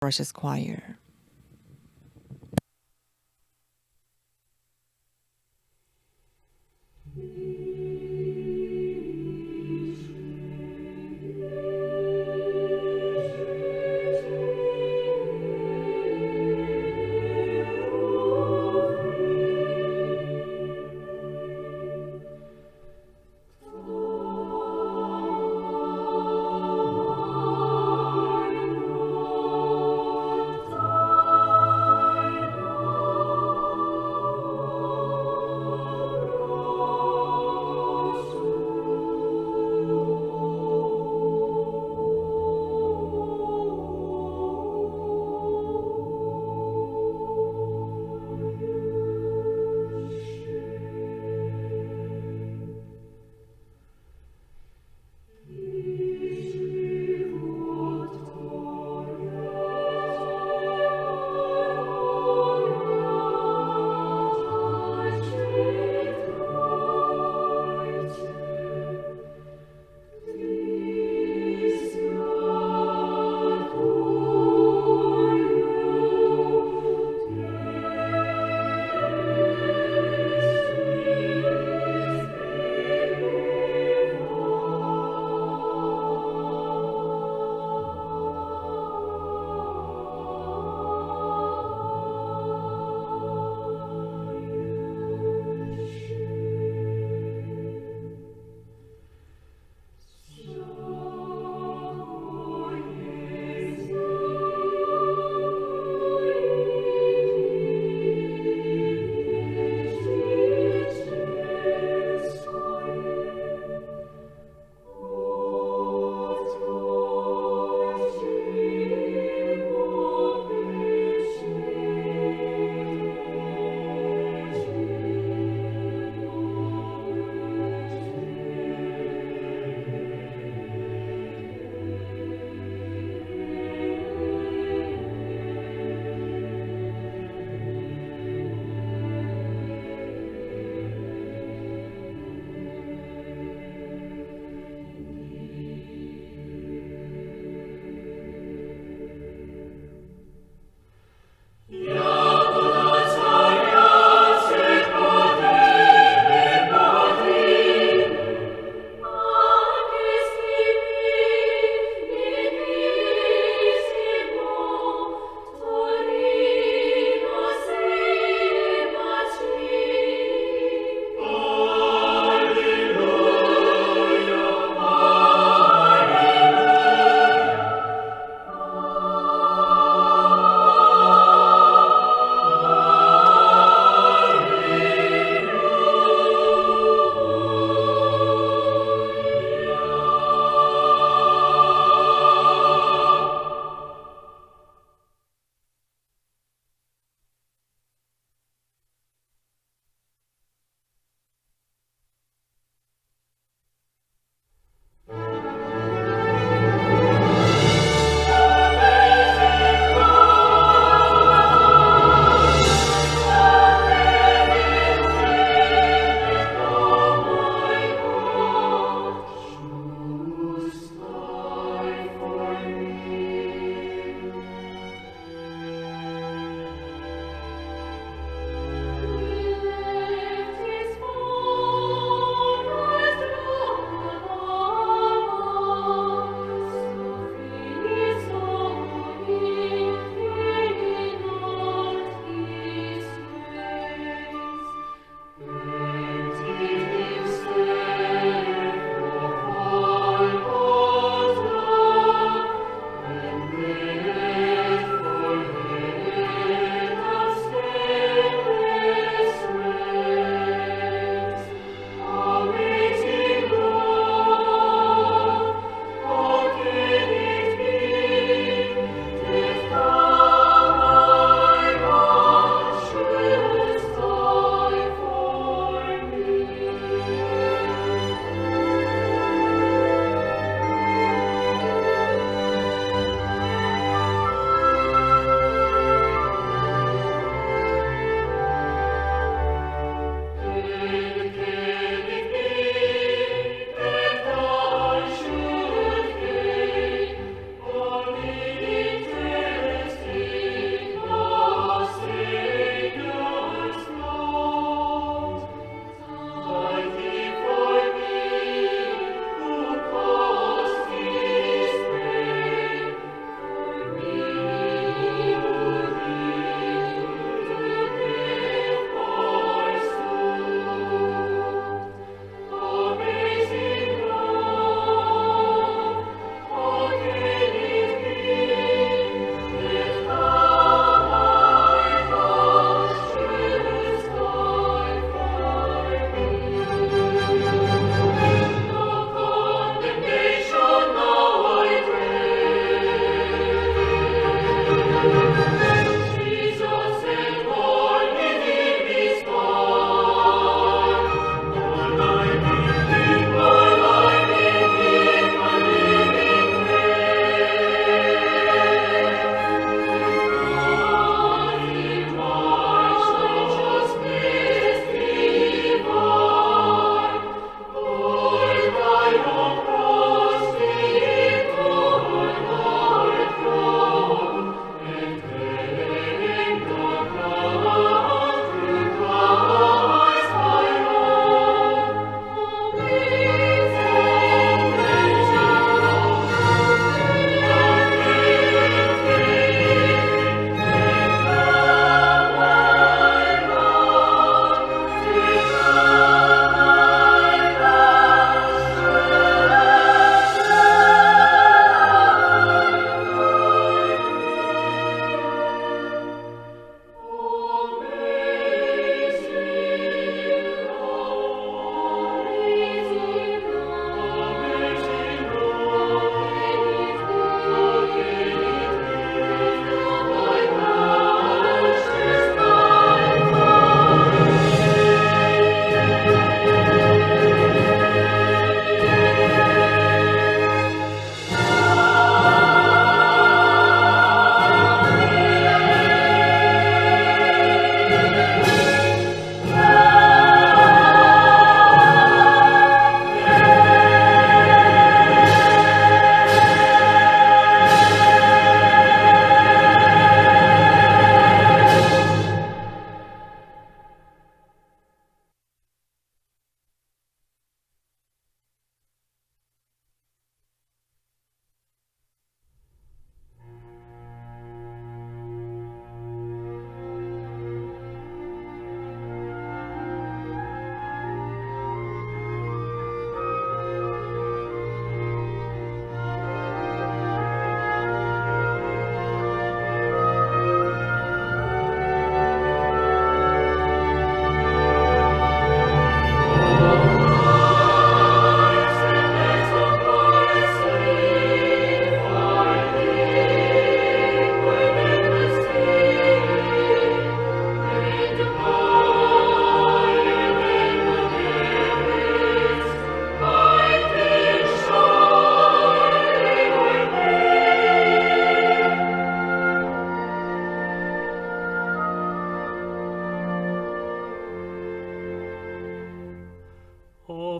Precious Choir.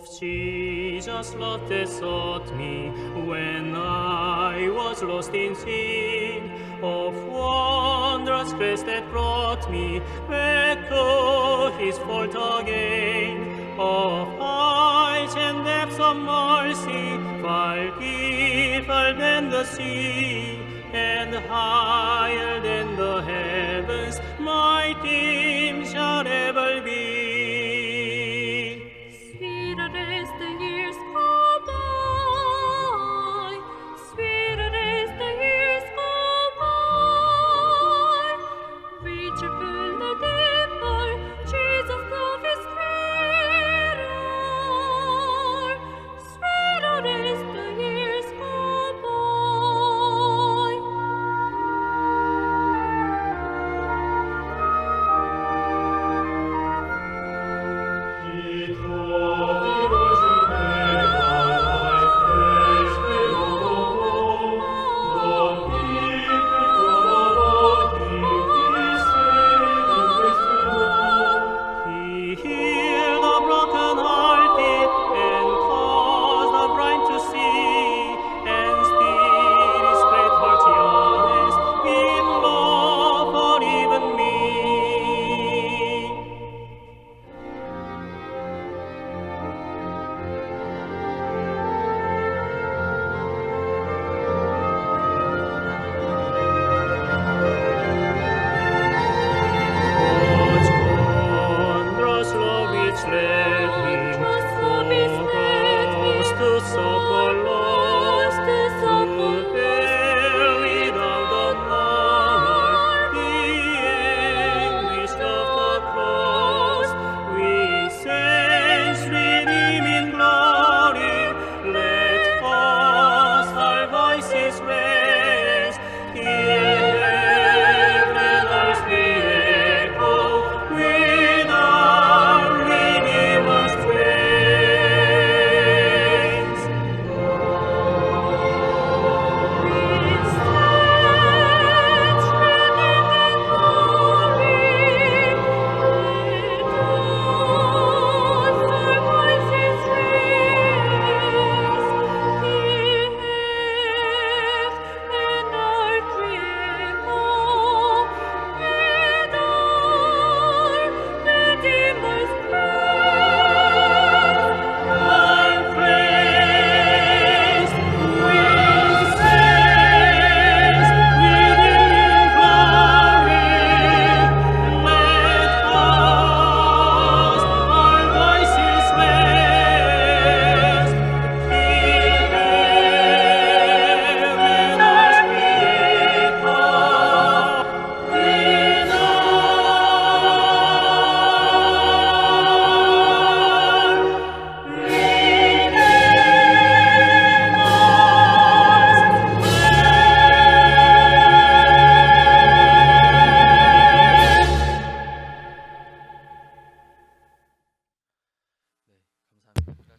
of Jesus' love that sought me when I was lost in sin, of wondrous grace that brought me back to His fold again, of heights and depths of mercy, far deeper than the sea, and higher than the heavens, my theme shall ever be. Sweeter as the years go by, sweeter as the years go by, richer, fuller, deeper, Jesus' love is greater. Sweeter as the years go by. He healed the broken-hearted and caused the blind to see, and still His great heart yearns in love for even me. God's wondrous love which led Him for us to suffer loss, to bear without the mar the anguish of the cross. We sense with Him in glory. Let us our voices raise. Heaven and earth be echo with our Redeemer's praise.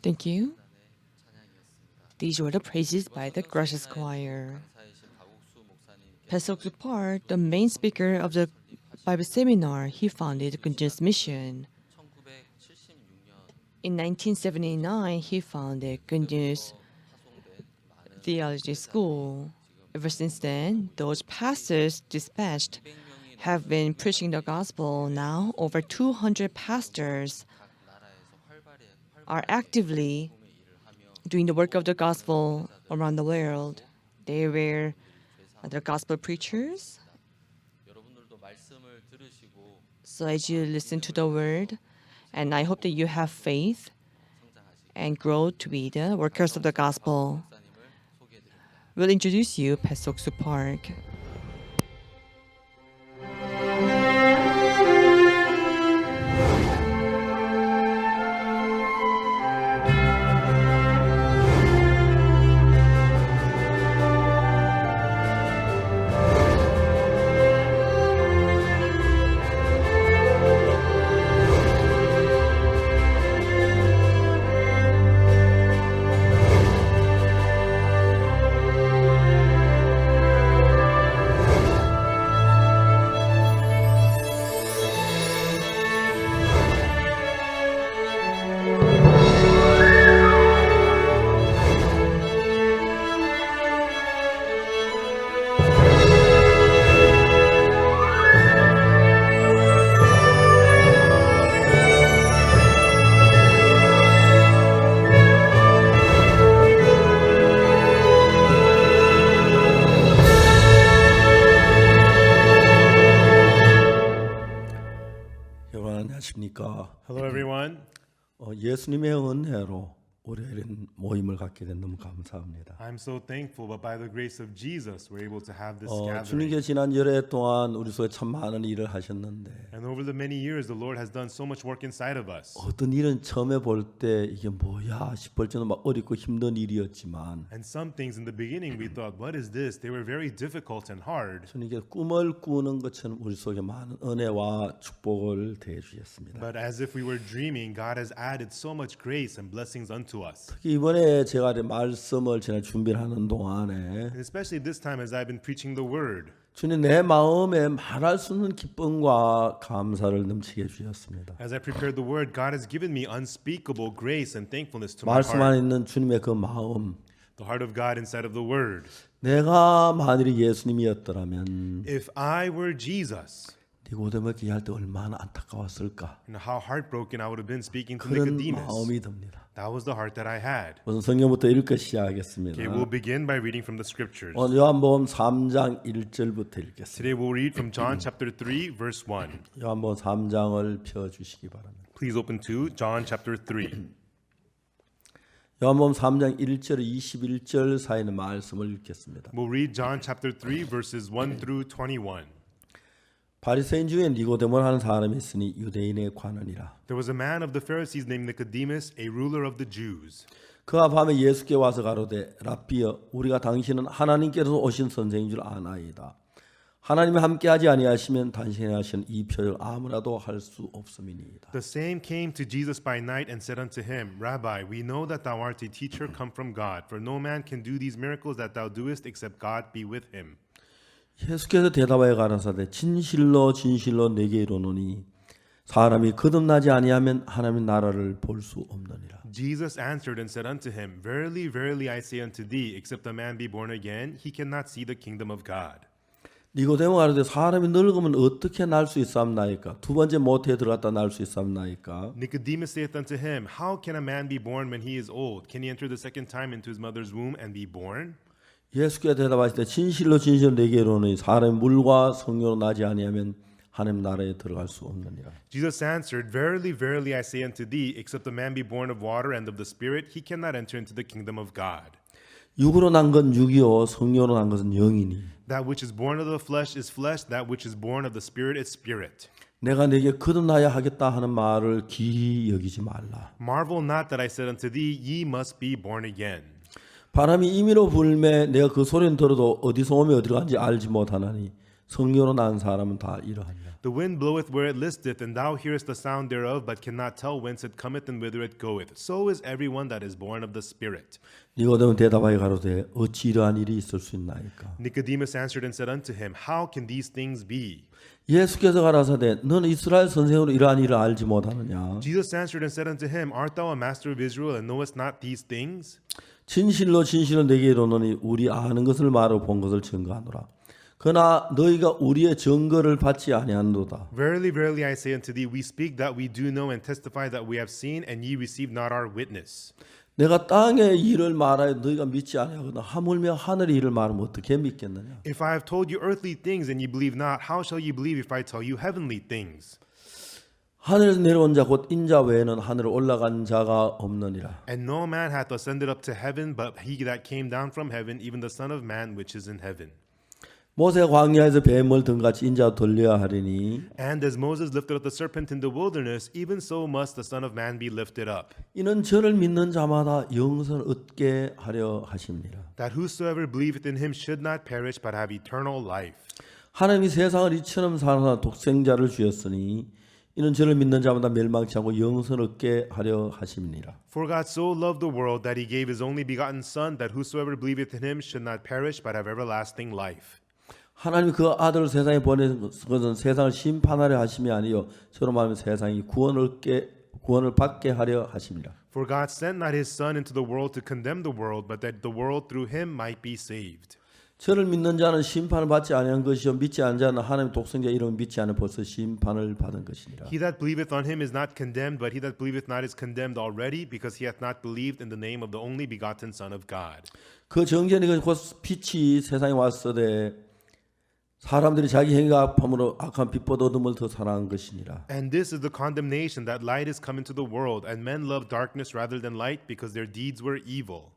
Thank you. These were the praises by the Gracious Choir. Pastor Park, the main speaker of the Bible seminar, he founded Good News Mission. In 1979, he founded Good News Theology School. Ever since then, those pastors dispatched have been preaching the gospel. Now, over 200 pastors are actively doing the work of the gospel around the world. They were the gospel preachers. So as you listen to the word, and I hope that you have faith and grow to be the workers of the gospel. We'll introduce you, Pastor Oksu Park. 안녕하십니까. Hello, everyone. 예수님의 은혜로 우리 이런 모임을 갖게 된 너무 감사합니다. I'm so thankful, but by the grace of Jesus, we're able to have this gathering. 주님께 지난 열애 동안 우리 속에 참 많은 일을 하셨는데 And over the many years, the Lord has done so much work inside of us. 어떤 일은 처음에 볼 때 이게 뭐야 싶을 정도 막 어렵고 힘든 일이었지만 And some things in the beginning, we thought, what is this? They were very difficult and hard. 주님께 꿈을 꾸는 것처럼 우리 속에 많은 은혜와 축복을 대해 주셨습니다. But as if we were dreaming, God has added so much grace and blessings unto us. 특히 이번에 제가 말씀을 제가 준비하는 동안에 And especially this time as I've been preaching the word, 주님 내 마음에 말할 수 없는 기쁨과 감사를 넘치게 해주셨습니다. as I prepared the word, God has given me unspeakable grace and thankfulness to my 말씀 안에 heart. 있는 주님의 그 마음, The heart of God inside of the word. 내가 만일에 예수님이었더라면 If I were Jesus, 니고데모에게 얘기할 때 얼마나 안타까웠을까 and how heartbroken I would have been speaking to 그런 Nicodemus. 마음이 듭니다. That was the heart that I had. 우선 성경부터 읽기 시작하겠습니다. Okay, we'll begin by reading from the scriptures. 오늘 요한복음 3장 1절부터 읽겠습니다. Today we'll read from John chapter 3 verse 1. 요한복음 3장을 펴주시기 바랍니다. Please open to John chapter 3. 요한복음 3장 1절 21절 사이의 말씀을 읽겠습니다. We'll read John chapter 3 verses 1 through 21. 바리새인 중에 니고데모를 하는 사람이 있으니 유대인의 관원이라. There was a man of the Pharisees named Nicodemus, a ruler of the Jews. 그가 밤에 예수께 와서 가로되 라삐여 우리가 당신은 하나님께서 오신 선생인 줄 아나이다. 하나님이 함께하지 아니하시면 당신이 하신 이 표를 아무나도 할 수 없음이니이다. The same came to Jesus by night and said unto him, Rabbi, we know that thou art a teacher come from God, for no man can do these miracles that thou doest except God be with him. 예수께서 대답하여 가라사대 진실로 진실로 내게 이르노니 사람이 거듭나지 아니하면 하나님의 나라를 볼 수 없느니라. Jesus answered and said unto him, Verily, verily, I say unto thee, except a man be born again, he cannot see the kingdom of God. 니고데모가 가로되 사람이 늙으면 어떻게 날 수 있사옵나이까? 두 번째 모태에 들어갔다 날 수 있사옵나이까? Nicodemus saith unto him, How can a man be born when he is old? Can he enter the second time into his mother's womb and be born? 예수께서 대답하시되 진실로 진실로 내게 이르노니 사람이 물과 성령으로 나지 아니하면 하나님 나라에 들어갈 수 없느니라. Jesus answered, Verily, verily, I say unto thee, except a man be born of water and of the Spirit, he cannot enter into the kingdom of God. 육으로 난 건 육이요 성령으로 난 것은 영이니 That which is born of the flesh is flesh, that which is born of the Spirit is spirit. 내가 내게 거듭나야 하겠다 하는 말을 기이 여기지 말라. Marvel not that I said unto thee, Ye must be born again. 바람이 임의로 불매 내가 그 소리는 들어도 어디서 오며 어디로 간지 알지 못하나니 성령으로 난 사람은 다 이러하니라. The wind bloweth where it listeth, and thou hearest the sound thereof, but cannot tell whence it cometh and whither it goeth. So is everyone that is born of the Spirit. 니고데모 대답하여 가로되 어찌 이러한 일이 있을 수 있나이까? Nicodemus answered and said unto him, How can these things be? 예수께서 가라사대 너는 이스라엘 선생으로 이러한 일을 알지 못하느냐? Jesus answered and said unto him, Art thou a master of Israel, and knowest not these things? 진실로 진실로 내게 이르노니 우리 아는 것을 말하고 본 것을 증거하노라. 그러나 너희가 우리의 증거를 받지 아니하노라. Verily, verily, I say unto thee, we speak that we do know, and testify that we have seen, and ye receive not our witness. 내가 땅의 일을 말하여 너희가 믿지 아니하거나 하물며 하늘의 일을 말하면 어떻게 믿겠느냐? If I have told you earthly things, and ye believe not, how shall ye believe if I tell you heavenly things? 하늘에서 내려온 자 곧 인자 외에는 하늘에 올라간 자가 없느니라. And no man hath ascended up to heaven, but he that came down from heaven, even the Son of Man which is in heaven. 모세가 광야에서 뱀을 등같이 인자도 돌려야 하리니 And as Moses lifted up the serpent in the wilderness, even so must the Son of Man be lifted up, 이는 저를 믿는 자마다 영생을 얻게 하려 하십니다. that whosoever believeth in him should not perish, but have eternal life. 하나님이 세상을 이처럼 사랑하사 독생자를 주었으니 이는 저를 믿는 자마다 멸망치 않고 영생을 얻게 하려 하심이니라. For God so loved the world that he gave his only begotten Son, that whosoever believeth in him should not perish, but have everlasting life. 하나님이 그 아들을 세상에 보낸 것은 세상을 심판하려 하심이 아니요 저로 말하면 세상이 구원을 받게 하려 하심이라. For God sent not his Son into the world to condemn the world, but that the world through him might be saved. 저를 믿는 자는 심판을 받지 아니한 것이요 믿지 않은 자는 하나님의 독생자 이름을 믿지 않아 벌써 심판을 받은 것이니라. He that believeth on him is not condemned, but he that believeth not is condemned already, because he hath not believed in the name of the only begotten Son of God. 그 정전이 곧 빛이 세상에 왔으되 사람들이 자기 행위가 악함으로 악한 빛보다 어둠을 더 사랑한 것이니라. And this is the condemnation that light is come into the world, and men love darkness rather than light because their deeds were evil.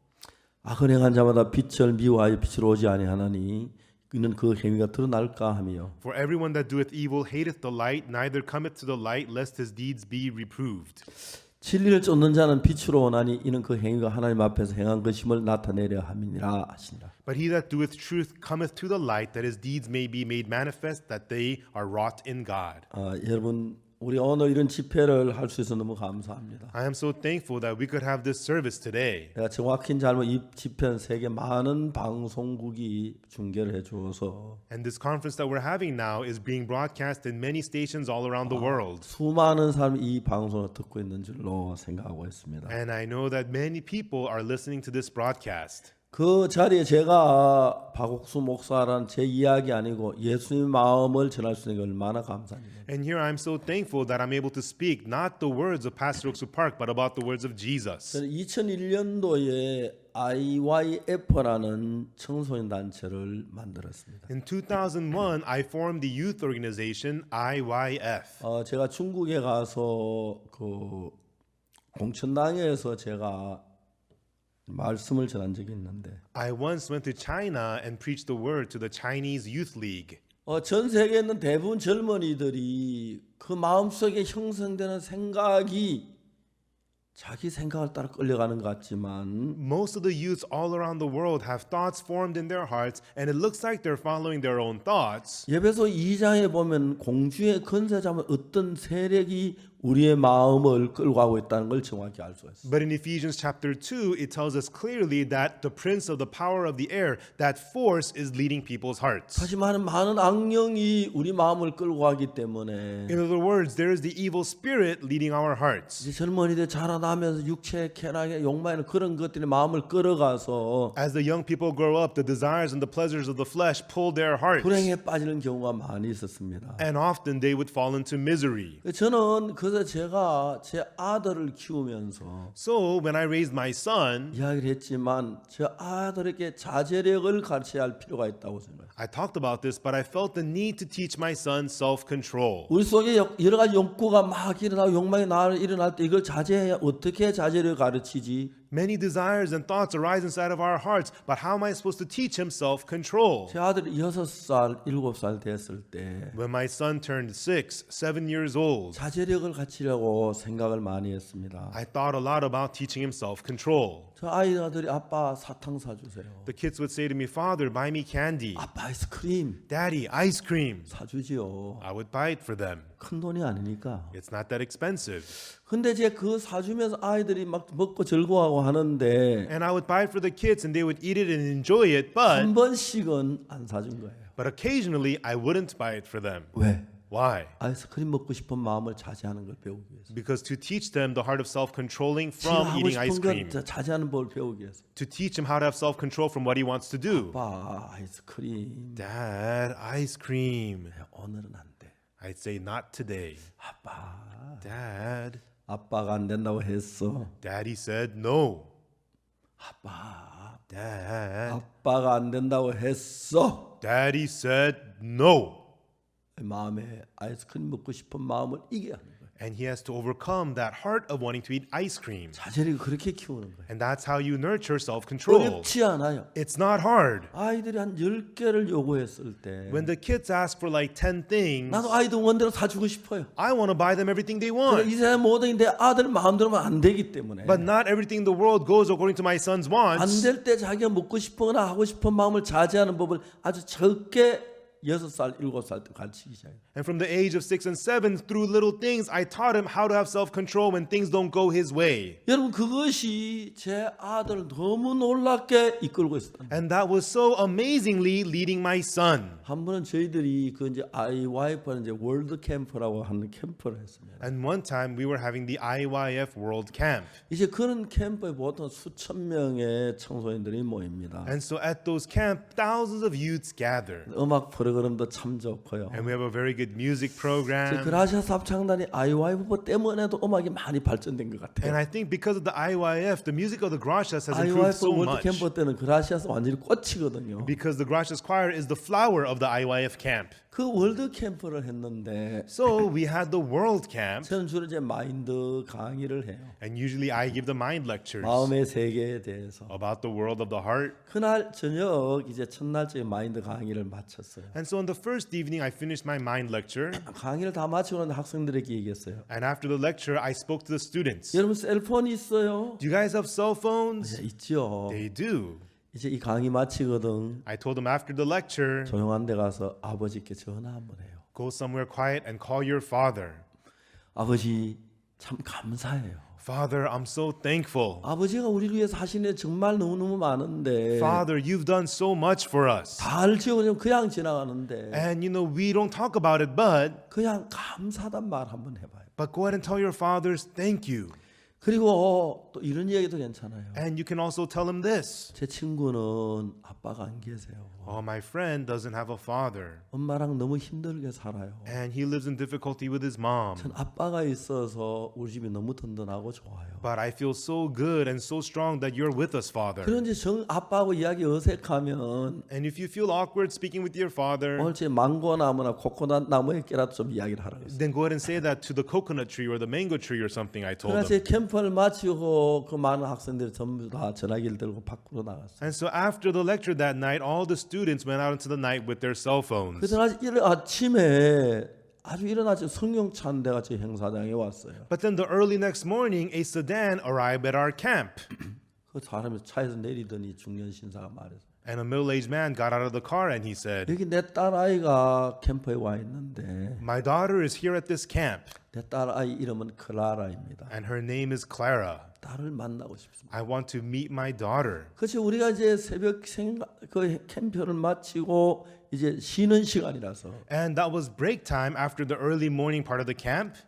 악을 행한 자마다 빛을 미워하여 빛으로 오지 아니하나니 이는 그 행위가 드러날까 하며 For everyone that doeth evil hateth the light, neither cometh to the light, lest his deeds be reproved. 진리를 쫓는 자는 빛으로 오나니 이는 그 행위가 하나님 앞에서 행한 것임을 나타내려 함이니라 하시니라. But he that doeth truth cometh to the light, that his deeds may be made manifest, that they are wrought in God. 여러분 우리 오늘 이런 집회를 할 수 있어서 너무 감사합니다. I am so thankful that we could have this service today. 내가 정확히 잘못 이 집회는 세계 많은 방송국이 중계를 해주어서 And this conference that we're having now is being broadcast in many stations all around the world. 수많은 사람이 이 방송을 듣고 있는 줄로 생각하고 있습니다. And I know that many people are listening to this broadcast. 그 자리에 제가 박옥수 목사라는 제 이야기 아니고 예수님의 마음을 전할 수 있는 게 얼마나 감사합니다. And here I'm so thankful that I'm able to speak not the words of Pastor Oksu Park, but about the words of Jesus. 저는 2001년도에 IYF라는 청소년 단체를 만들었습니다. In 2001, I formed the youth organization IYF. 제가 중국에 가서 그 공천당에서 제가 말씀을 전한 적이 있는데 I once went to China and preached the word to the Chinese Youth League. 전 세계에 있는 대부분 젊은이들이 그 마음속에 형성되는 생각이 자기 생각을 따라 끌려가는 것 같지만 Most of the youths all around the world have thoughts formed in their hearts, and it looks like they're following their own thoughts. 예배소 2장에 보면 공주의 건세 잡은 어떤 세력이 우리의 마음을 끌고 가고 있다는 걸 정확히 알 수가 있어요. But in Ephesians chapter 2, it tells us clearly that the prince of the power of the air, that force is leading people's hearts. 하지만 많은 악령이 우리 마음을 끌고 가기 때문에 In other words, there is the evil spirit leading our hearts. 이제 젊은이들 자라나면서 육체, 쾌락에 욕망에는 그런 것들이 마음을 끌어가서 As the young people grow up, the desires and the pleasures of the flesh pull their hearts. 불행에 빠지는 경우가 많이 있었습니다. And often they would fall into misery. 저는 그래서 제가 제 아들을 키우면서 So when I raised my son, 이야기를 했지만 제 아들에게 자제력을 가르쳐야 할 필요가 있다고 생각해요. I talked about this, but I felt the need to teach my son self-control. 우리 속에 여러 가지 욕구가 막 일어나고 욕망이 일어날 때 이걸 자제해야 어떻게 자제력을 가르치지? Many desires and thoughts arise inside of our hearts, but how am I supposed to teach him self-control? 제 아들이 6살, 7살 됐을 때 When my son turned 6, 7 years old, 자제력을 갖추려고 생각을 많이 했습니다. I thought a lot about teaching him self-control. 저 아이들이 아빠 사탕 사주세요. The kids would say to me, Father, buy me candy. 아빠 아이스크림 Daddy, ice cream. 사주지요. I would buy it for them. 큰 돈이 아니니까. It's not that expensive. 근데 이제 그 사주면서 아이들이 막 먹고 즐거워하고 하는데 And I would buy it for the kids and they would eat it and enjoy it, but 한 번씩은 안 사준 거예요. occasionally I wouldn't buy it for them. 왜? Why? 아이스크림 먹고 싶은 마음을 자제하는 걸 배우기 위해서. Because to teach them the heart of self-controlling 지가 from 하고 eating ice 싶은 cream. 걸 자제하는 법을 배우기 위해서. To teach him how to have self-control from what he wants to do. 아빠 아이스크림. Dad, ice cream. 오늘은 안 돼. I'd say not today. 아빠. Dad. 아빠가 안 된다고 했어. Daddy said no. 아빠. Dad. 아빠가 안 된다고 했어. Daddy said no. 마음에 아이스크림 먹고 싶은 마음을 이겨야 하는 거예요. And he has to overcome that heart of wanting to eat ice cream. 자제력을 그렇게 키우는 거예요. And that's how you nurture self-control. 어렵지 않아요. It's not hard. 아이들이 한 10개를 요구했을 때 When the kids ask for like 10 things, 나도 아이들 원대로 사주고 싶어요. I want to buy them everything they 그러니까 want. 이 세상 모든 게 내 아들 마음대로만 안 되기 때문에 But not everything in the world goes according to my son's 안 wants. 될 때 자기가 먹고 싶거나 하고 싶은 마음을 자제하는 법을 아주 적게 6살, 7살 때 가르치기 시작해요. And from the age of 6 and 7, through little things, I taught him how to have self-control when things don't go his way. 여러분 그것이 제 아들을 너무 놀랍게 이끌고 있었다. And that was so amazingly leading my son. 한 번은 저희들이 그 이제 IYF는 이제 월드 캠프라고 하는 캠프를 했습니다. And one time we were having the IYF World Camp. 이제 그런 캠프에 보통 수천 명의 청소년들이 모입니다. And so at those camp, thousands of youths gather. 음악 프로그램 프로그램도 참 좋고요. And we have a very good music 저 program. 그라시아스 합창단이 IYF 때문에도 음악이 많이 발전된 것 And 같아요. I think because of the IYF, the music of the Gracias has improved IYF so 월드 much. 캠프 때는 그라시아스 완전히 꽃이거든요. Because the Gracias choir is the flower of the IYF camp. 그 월드 캠프를 했는데 So we had the world camp. 저는 주로 이제 마인드 강의를 해요. And usually I give the mind lectures 마음의 세계에 대해서. about the world of the heart. 그날 저녁 이제 첫날째 마인드 강의를 마쳤어요. And so on the first evening, I finished my mind lecture. 강의를 다 마치고 나서 학생들에게 얘기했어요. And after the lecture, I spoke to the students. 여러분 셀폰이 있어요? Do you guys have cell phones? 있죠. They do. 이제 이 강의 마치거든. I told them after the lecture, 조용한 데 가서 아버지께 전화 한번 해요. go somewhere quiet and call your father. 아버지 참 감사해요. Father, I'm so thankful. 아버지가 우리를 위해서 하신 일 정말 너무너무 많은데 Father, you've done so much for us. 다 알지요. 그냥 지나가는데 And you know, we don't talk about it, but 그냥 감사하단 말 한번 해봐요. go ahead and tell your fathers thank you. 그리고 또 이런 이야기도 괜찮아요. And you can also tell him this. 제 친구는 아빠가 안 계세요. Oh, my friend doesn't have a father. 엄마랑 너무 힘들게 살아요. And he lives in difficulty with his mom. 전 아빠가 있어서 우리 집이 너무 든든하고 좋아요. But I feel so good and so strong that you're with us, Father. 그런데 정 아빠하고 이야기 어색하면 And if you feel awkward speaking with your father, 오늘 제 망고 나무나 코코넛 나무에게라도 좀 이야기를 하라고 했어요. then go ahead and say that to the coconut tree or the mango tree or something, I told 그래서 제 them. 캠프를 마치고 그 많은 학생들이 전부 다 전화기를 들고 밖으로 나갔어요. And so after the lecture that night, all the students went out into the night with their cell phones. 그날 아침에 아주 이른 아침 승용차 한 대가 제 행사장에 왔어요. But then the early next morning, a sedan arrived at our camp. 그 사람이 차에서 내리더니 중년 신사가 말했어요. And a middle-aged man got out of the car and he said, 여기 내 딸 아이가 캠프에 와 있는데 my daughter is here at this camp, 내 딸 아이 이름은 클라라입니다. and her name is Clara. 딸을 만나고 싶습니다. I want to meet my daughter. 그렇지 우리가 이제 새벽 그 캠프를 마치고 이제 쉬는 시간이라서 And that was break time after the early morning part of the camp.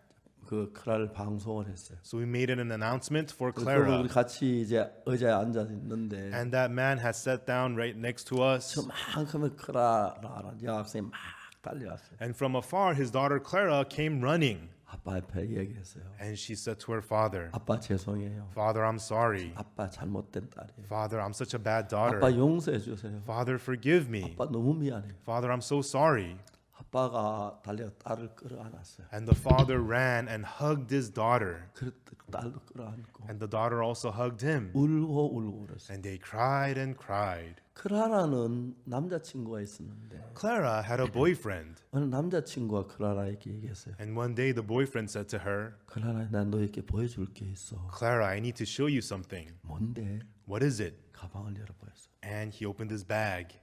그 클라를 방송을 했어요. So we made an announcement for 그리고 Clara. 우리 같이 이제 의자에 앉아 있는데 And that man had sat down right next to us. 저만큼의 클라라는 여학생이 막 달려왔어요. And from afar, his daughter Clara came running. 아빠 앞에 얘기했어요. And she said to her father, 아빠 죄송해요. Father, I'm sorry. 아빠 잘못된 딸이에요. Father, I'm such a bad daughter. 아빠 용서해 주세요. Father, forgive me. 아빠 너무 미안해요. Father, I'm so sorry. 아빠가 달려 딸을 끌어안았어요. And the father ran and hugged his daughter. 그 딸도 끌어안고 And the daughter also hugged him. 울고 그랬어요. And they cried and cried. 클라라는 남자친구가 있었는데 Clara had a boyfriend. 어느 남자친구가 클라라에게 얘기했어요. And one day the boyfriend said to her, 클라라 난 너에게 보여줄 게 있어. Clara, I need to show you something. 뭔데? What is it? 가방을 열어보였어. And he opened his bag.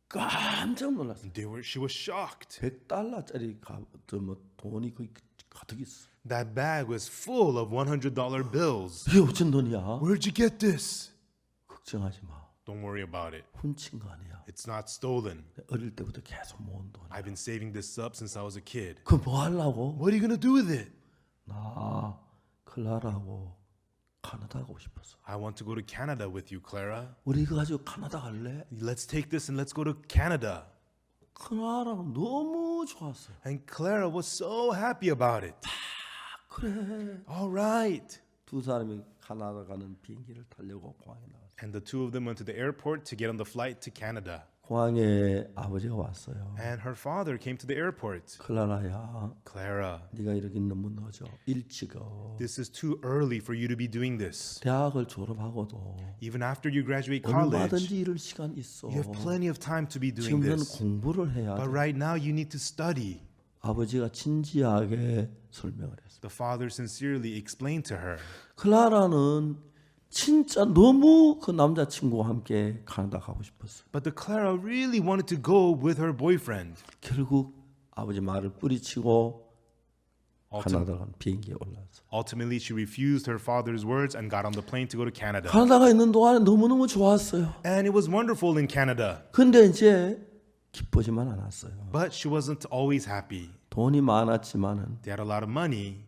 깜짝 놀랐어. She was shocked. $100짜리 뭐 돈이 거의 가득 있어. That bag was full of $100 bills. 이게 어쩐 돈이야? Where'd you get this? 걱정하지 마. Don't worry about it. 훔친 거 아니야. It's not stolen. 어릴 때부터 계속 모은 돈이야. I've been saving this up since I was a kid. 그 뭐 하려고? What are you gonna do with it? 나 클라라하고 카나다 가고 싶었어. I want to go to Canada with you, Clara. 우리 이거 가지고 카나다 갈래? Let's take this and let's go to Canada. 클라라가 너무 좋았어. And Clara was so happy about it. 그래. All right. 두 사람이 카나다 가는 비행기를 타려고 공항에 나갔어. And the two of them went to the airport to get on the flight to Canada. 공항에 아버지가 왔어요. And her father came to the airport. 클라라야, Clara, 네가 이렇게 너무 늦어. 일찍 this is too early for you to be doing this. 대학을 졸업하고도 Even after you graduate college, 얼마든지 이럴 시간 있어. you have plenty of time to be doing 지금은 this. 공부를 해야 But 돼. right now you need to study. 아버지가 진지하게 설명을 했어. The father sincerely explained to her. 클라라는 진짜 너무 그 남자친구와 함께 카나다 가고 싶었어. But the Clara really wanted to go with her boyfriend. 결국 아버지 말을 뿌리치고 Ultim- 카나다 간 비행기에 올랐어. Ultimately, she refused her father's words and got on the plane to go to Canada. 카나다가 있는 동안에 너무너무 좋았어요. And it was wonderful in Canada. 근데 이제 기쁘지만 않았어요. But she wasn't always happy. 돈이 많았지만은 They had a lot of money,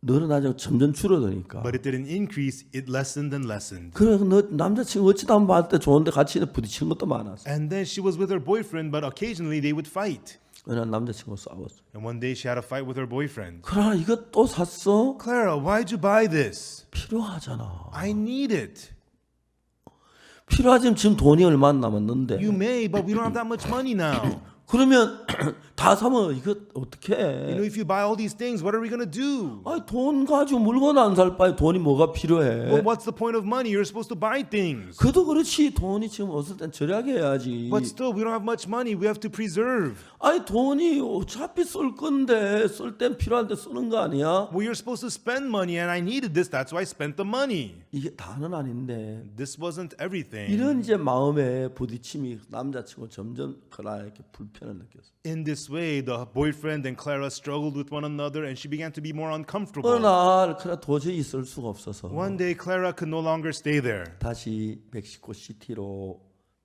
늘어나지 점점 줄어드니까. But it didn't increase, it lessened and lessened. 그래 너 남자친구 어찌다 한번 봤을 때 좋은데 같이 부딪히는 것도 많았어. And then she was with her boyfriend, but occasionally they would fight. 어느 날 남자친구 싸웠어. And one day she had a fight with her boyfriend. 그러나 이거 또 샀어? Clara, why'd you buy this? 필요하잖아. I need it. 필요하지만 지금 돈이 얼마 안 남았는데. You may, but we don't have that much money now. 그러면 다 사면 이거 어떻게 You know, 해? if you buy all these things, what are we gonna do? 아니 돈 가지고 물건 안 살 바에 돈이 뭐가 필요해? Well, what's the point of money? You're supposed to buy things. 그도 그렇지 돈이 지금 없을 땐 절약해 해야지. But still, we don't have much money. We have to preserve. 아니 돈이 어차피 쓸 건데 쓸 땐 필요할 때 쓰는 거 아니야? Well, you're supposed to spend money, and I needed this. That's why I spent the money. 이게 다는 아닌데 This wasn't everything. 이런 이제 마음의 부딪힘이 남자친구 점점 그라 이렇게 불편을 느꼈어. In this way, the boyfriend and Clara struggled with one another, and she began to be more 어느 uncomfortable. 날 그래 도저히 있을 수가 없어서 One day, Clara could no longer stay there. 다시 멕시코 시티로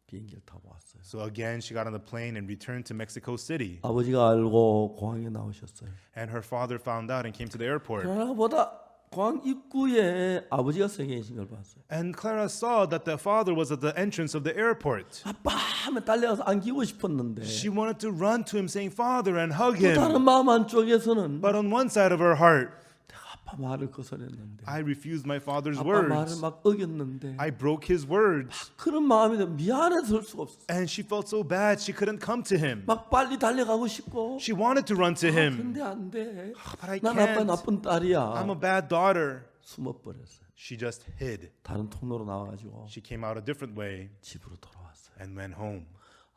비행기를 타고 왔어요. So again, she got on the plane and returned to Mexico City. 아버지가 알고 공항에 나오셨어요. And her father found out and came to the airport. 그러나 보다 공항 입구에 아버지가 서 계신 걸 봤어요. And Clara saw that the father was at the entrance of the airport. 아빠 하면 달려가서 안기고 싶었는데 She wanted to run to him saying, Father, and hug 또 다른 him. 마음 한쪽에서는 But on one side of her heart, 아빠 말을 거절했는데 I refused my father's 아빠 말을 words. 막 어겼는데 I broke his words. 그런 마음이 미안해서 설 수가 없었어. And she felt so bad she couldn't come to him. 막 빨리 달려가고 싶고 She wanted to run to him. 근데 안 돼. But I 난 아빠 can't. 나쁜 딸이야. I'm a bad daughter. 숨어버렸어요. She just hid. 다른 통로로 나와가지고 She came out a different way 집으로 돌아왔어요. and went home.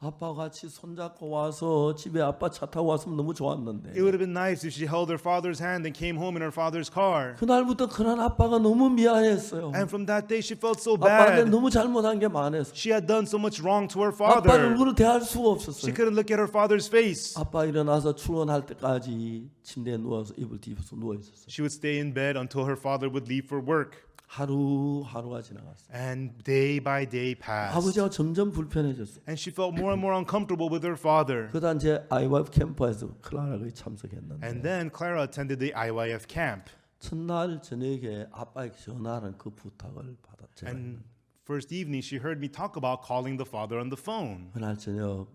아빠 같이 손잡고 와서 집에 아빠 차 타고 왔으면 너무 좋았는데 It would have been nice if she held her father's hand and came home in her father's car. 그날부터 그런 아빠가 너무 미안했어요. And from that day, she felt so 아빠한테 bad. 너무 잘못한 게 많아서 She had done so much wrong to her 아빠 father. 얼굴을 대할 수가 She 없었어요. couldn't look at her father's face. 아빠 일어나서 출근할 때까지 침대에 누워서 이불 뒤집어서 누워 있었어요. She would stay in bed until her father would leave for work. 하루하루가 지나갔어요. And day by day passed. 아버지가 점점 불편해졌어요. And she felt more and more uncomfortable with her father. 그다음 이제 IYF 캠프에서 클라라가 참석했는데 And then Clara attended the IYF camp. 첫날 저녁에 아빠에게 전화하는 그 부탁을 받았죠. And first evening, she heard me talk about calling the father on the phone. 그날 저녁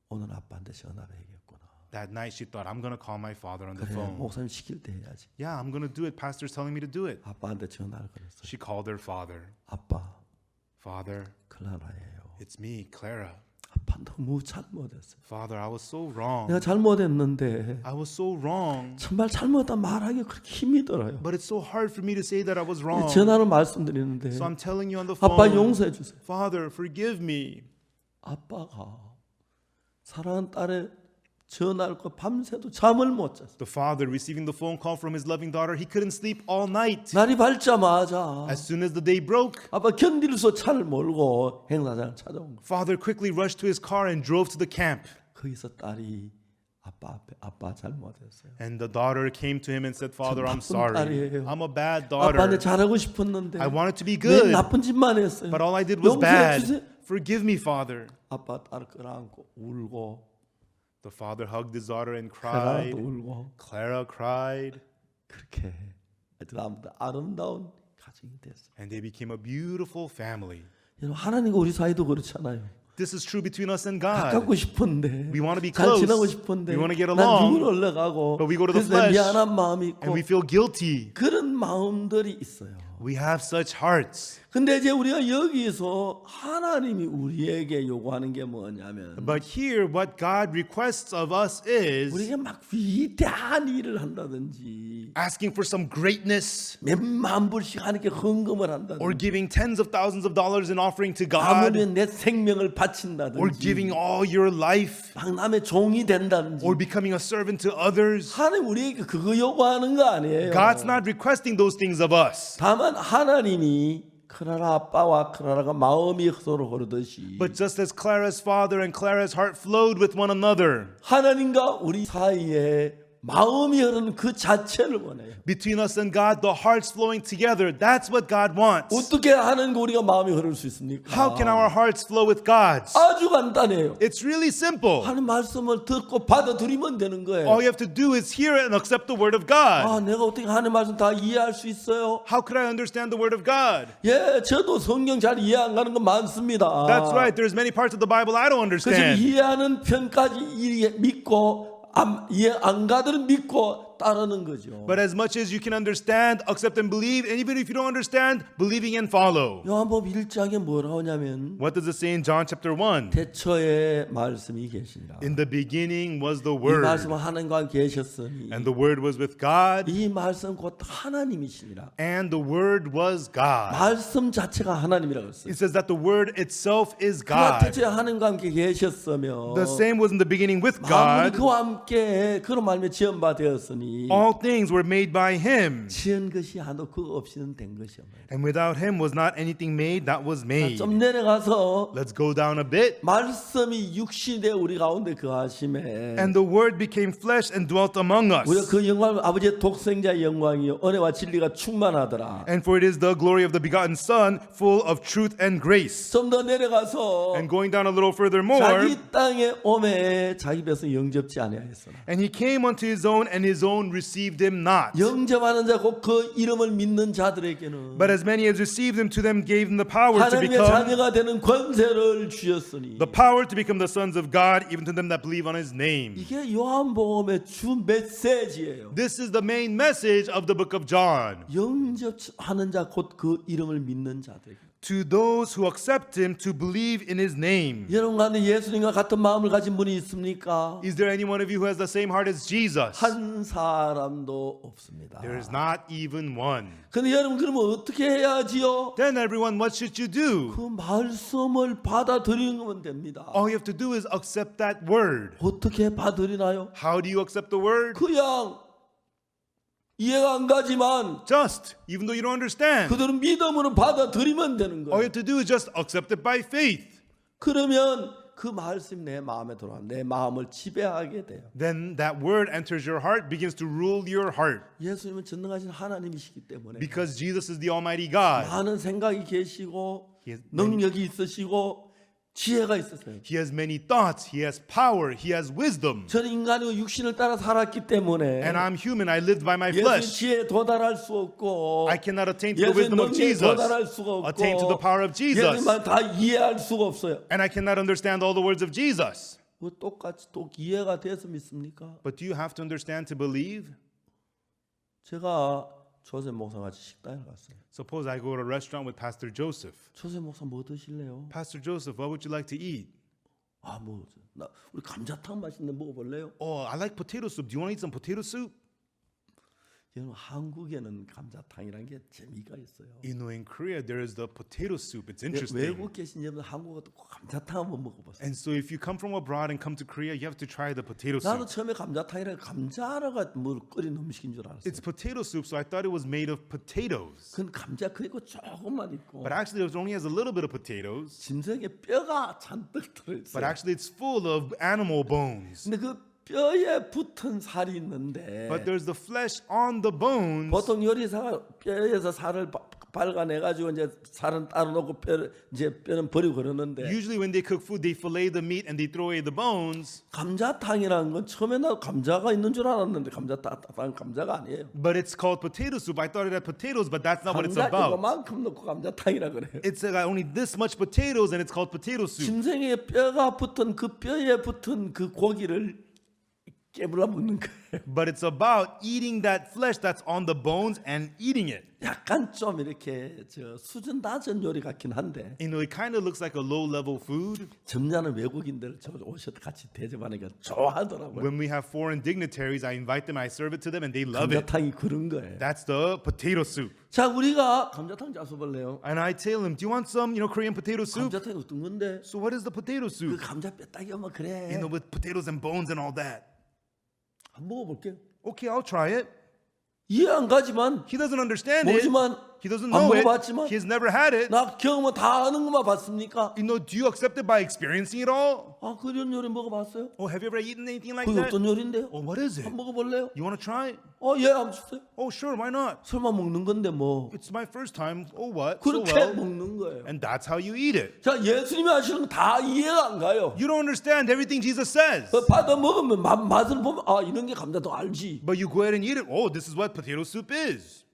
오늘 아빠한테 전화를 해야겠구나. That night, she thought, I'm going to call my father on the 그래 phone. 목사님 시킬 때 해야지. Yeah, I'm going to do it. Pastor's telling me to do it. 아빠한테 전화를 걸었어요. She called her father. 아빠 Father, 클라라예요. it's me, Clara. 아빠 너무 잘못했어요. Father, I was so wrong. 내가 잘못했는데 I was so wrong. 정말 잘못했다 말하기 그렇게 힘이 들어요. But it's so hard for me to say that I was wrong. 전화로 말씀드리는데 So I'm telling you on the 아빠 phone. 용서해 주세요. Father, forgive me. 아빠가 사랑하는 딸의 전화를 거 밤새도 잠을 못 잤어요. The father, receiving the phone call from his loving daughter, he couldn't sleep all night. 날이 밝자마자 As soon as the day broke, 아빠 견딜 수 차를 몰고 행사장을 찾아온 거. father quickly rushed to his car and drove to the camp. 거기서 딸이 아빠 앞에 아빠 잘못했어요. And the daughter came to him and said, Father, I'm 나쁜 sorry. 딸이에요. I'm a bad 아빠한테 daughter. 잘하고 싶었는데 I wanted to be 내 good, 나쁜 짓만 했어요. but all I did was 용서해 bad. 주세요. Forgive me, Father. 아빠 딸을 끌어안고 울고 The father hugged his daughter and 클라라도 cried. 울고 Clara cried. 그렇게 아무튼 아름다운 가정이 됐어요. And they became a beautiful family. 여러분 하나님과 우리 사이도 그렇잖아요. This is true between us and God. 가깝고 싶은데 We want to be 잘 close. 지내고 싶은데 We want to get 난 along. 육을 올라가고 But we go to the 그래서 내 flesh. 미안한 마음이 있고 And we feel guilty. 그런 마음들이 있어요. We have such hearts. 근데 이제 우리가 여기서 하나님이 우리에게 요구하는 게 뭐냐면 But here, what God requests of us is 우리가 막 위대한 일을 한다든지 asking for some greatness 몇만 불씩 하나님께 헌금을 or 한다든지 giving tens of thousands of dollars in offering to God 아무리 내 생명을 or 바친다든지 giving all your life 막 남의 종이 된다든지 or becoming a servant to others. 하나님 우리에게 그거 요구하는 거 아니에요. God's not requesting those things of us. 다만 하나님이 클라라 아빠와 클라라가 마음이 서로 흐르듯이 But just as Clara's father and Clara's heart flowed with one another, 하나님과 우리 사이에 마음이 흐르는 그 자체를 원해요. Between us and God, the hearts flowing together. That's what God wants. 어떻게 하는 거 우리가 마음이 흐를 수 있습니까? How can our hearts flow with God's? 아주 간단해요. It's really simple. 하는 말씀을 듣고 받아들이면 되는 거예요. All you have to do is hear it and accept the word of God. 아, 내가 어떻게 하는 말씀 다 이해할 수 있어요? How could I understand the word of God? 예, 저도 성경 잘 이해 안 가는 거 많습니다. That's right. There's many parts of the Bible I don't 그래서 understand. 이해하는 편까지 믿고 이해 안 가들은 믿고 따르는 거죠. But as much as you can understand, accept and believe, and even if you don't understand, believing and follow. 요한복음 1장에 뭐라고 하냐면 What does it say in John chapter 1? 태초에 말씀이 계시니라. In the beginning was the 이 Word, 말씀은 하나님과 계셨으니 and the Word was with God, 이 말씀 곧 하나님이시니라. and the Word was God. 말씀 자체가 하나님이라고 했어요. It says that the Word itself is 그가 God. 태초에 하나님과 함께 계셨으며 The same was in the beginning with 만물이 God. 그와 함께 그런 말씀에 지은 바 되었으니 All things were made by Him, 지은 것이 하도 그거 없이는 된 것이야. and without Him was not anything made that was made. 좀 내려가서 Let's go down a bit. 말씀이 육신이 되어 우리 가운데 거하심에 And the Word became flesh and dwelt among us. 우리가 그 영광 아버지의 독생자의 영광이요 은혜와 진리가 충만하더라. And for it is the glory of the begotten Son, full of truth and grace. 좀 더 내려가서 And going down a little further more, 자기 땅에 오매 자기 백성 영접지 아니하였으나 and he came unto his own, and his own received him not. 영접하는 자 곧 그 이름을 믿는 자들에게는 But as many as received him, to them gave him the power to 하나님의 become 자녀가 되는 권세를 주셨으니 the power to become the sons of God, even to them that believe on his name. 이게 요한복음의 주 메시지예요. This is the main message of the book of John. 영접하는 자 곧 그 이름을 믿는 자들에게. To those who accept him, to believe in his name. 여러분 가운데 예수님과 같은 마음을 가진 분이 있습니까? Is there any one of you who has the same heart as Jesus? 한 사람도 없습니다. There is not even one. 근데 여러분 그러면 어떻게 해야지요? Then everyone, what should you do? 그 말씀을 받아들이면 됩니다. All you have to do is accept that word. 어떻게 받아들이나요? How do you accept the word? 그냥 이해가 안 가지만 Just, even though you don't understand. 그들은 믿음으로 받아들이면 되는 All 거예요. you have to do is just accept it by faith. 그러면 그 말씀이 내 마음에 들어와 내 마음을 지배하게 돼요. Then that word enters your heart, begins to rule your heart. 예수님은 전능하신 하나님이시기 때문에 Because Jesus is the Almighty God. 많은 생각이 계시고 He has 능력이 있으시고 지혜가 있으세요. He has many thoughts. He has power. He has wisdom. 저는 인간이고 육신을 따라 살았기 때문에 And I'm human. I lived by my 예수님 flesh. 지혜에 도달할 수 없고 I cannot attain to the 예수님 wisdom of 능력에 Jesus. 도달할 수가 없고 Attain to the power of Jesus. 예수님만 다 이해할 수가 없어요. And I cannot understand all the words of Jesus. 그 똑같이 또 이해가 돼서 믿습니까? But do you have to understand to believe? 제가 조셉 목사 같이 식당에 갔어요. Suppose I go to a restaurant with Pastor Joseph. 조셉 목사 뭐 드실래요? Pastor Joseph, what would you like to eat? 나 우리 감자탕 맛있는 거 먹어볼래요? Oh, I like potato soup. Do you want to eat some potato soup? 여러분 한국에는 감자탕이라는 게 재미가 있어요. You know, in Korea, there is the potato soup. It's interesting. 외국 계신 여러분 한국에 또 감자탕 한번 먹어보세요. And so if you come from abroad and come to Korea, you have to try the potato 나도 soup. 처음에 감자탕이라 감자가 뭘 끓인 음식인 줄 알았어요. It's potato soup, so I thought it was made of potatoes. 그건 감자 그리고 조금만 있고 But actually, it only has a little bit of potatoes. 진정에 뼈가 잔뜩 But 들어있어요. actually, it's full of animal bones. 근데 그 뼈에 붙은 살이 있는데 But there's the flesh on the bones. 보통 요리사가 뼈에서 살을 발간해 가지고 이제 살은 따로 놓고 뼈는 버리고 그러는데 Usually, when they cook food, they fillet the meat and they throw away the bones. 감자탕이라는 건 처음에 나 감자가 있는 줄 알았는데 감자가 아니에요. But it's called potato soup. I thought it had potatoes, but that's not what it's 감자 about. 이거만큼 넣고 감자탕이라 그래요. It's got only this much potatoes, and it's called potato soup. 짐승의 뼈가 붙은 그 뼈에 붙은 그 고기를 깨물어 먹는 거예요. But it's about eating that flesh that's on the bones and eating it. 약간 좀 이렇게 수준 낮은 요리 같긴 한데 You know, it kind of looks like a low-level food. 점잖은 외국인들 저 오셔서 같이 대접하니까 좋아하더라고요. When we have foreign dignitaries, I invite them, I serve it to them, and they love it. 감자탕이 그런 거예요. That's the potato soup. 자, 우리가 감자탕 잡숴볼래요? And I tell them, do you want some, Korean potato soup? 감자탕이 어떤 건데? So what is the potato 그 soup? 감자 뼈 따기 하면 그래. With potatoes and bones and all that. 한번 먹어볼게요. Okay, I'll try it. 이해 안 가지만 He doesn't understand it. 뭐지만 He doesn't 안 know it. 먹어봤지만 He has never had it. 나 경험은 다 아는 것만 봤습니까? You know, do you accept it by experiencing it all? 아 그런 요리 먹어봤어요? Oh, have you ever eaten anything like 그게 that? 어떤 요리인데요? Oh, what is it? 한번 먹어볼래요? You want to try it? 예, 한번 주세요. Oh, sure, why not? 설마 먹는 건데 뭐 It's my first time. Oh, what? So 그렇게 well. 먹는 거예요. And that's how you eat it. 자, 예수님이 하시는 거 다 이해가 안 가요. You don't understand everything Jesus says. 받아 먹으면 맛을 보면 이런 게 감자탕 알지. But you go ahead and eat it. Oh, this is what potato soup is.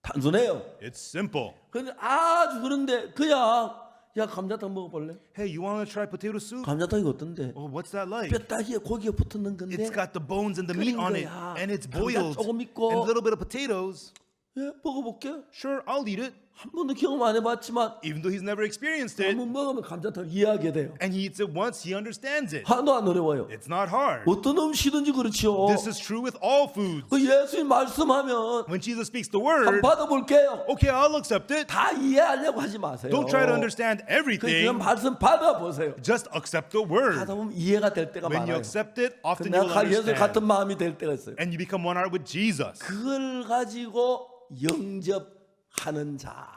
단순해요. It's simple. 근데 아주 그런데 그냥 야 감자탕 먹어볼래? Hey, you want to try potato soup? 감자탕이 어떤데? Oh, what's that like? 뼈다귀에 고기가 붙는 건데 It's got the bones and the meat 끓인 on it, 거야. and it's 감자 boiled, 조금 있고. and a little bit of potatoes. 예, 먹어볼게요. Sure, I'll eat it. 한 번도 경험 안 해봤지만 Even though he's never experienced it, 한번 먹으면 감자탕 이해하게 돼요. and he eats it once, he understands it. 하나도 안 어려워요. It's not hard. 어떤 음식이든지 그렇죠. This is true with all foods. 그 예수님 말씀하면 When Jesus speaks the 한번 word, 받아볼게요. okay, I'll accept it. 다 이해하려고 하지 마세요. Don't try to understand 그냥 everything. 말씀 받아보세요. Just accept the word. 하다 보면 이해가 될 때가 When you 많아요. accept it, often 내가 you'll 예수 같은 understand. 마음이 될 때가 있어요. And you become one heart with Jesus. 그걸 가지고 영접하는 자.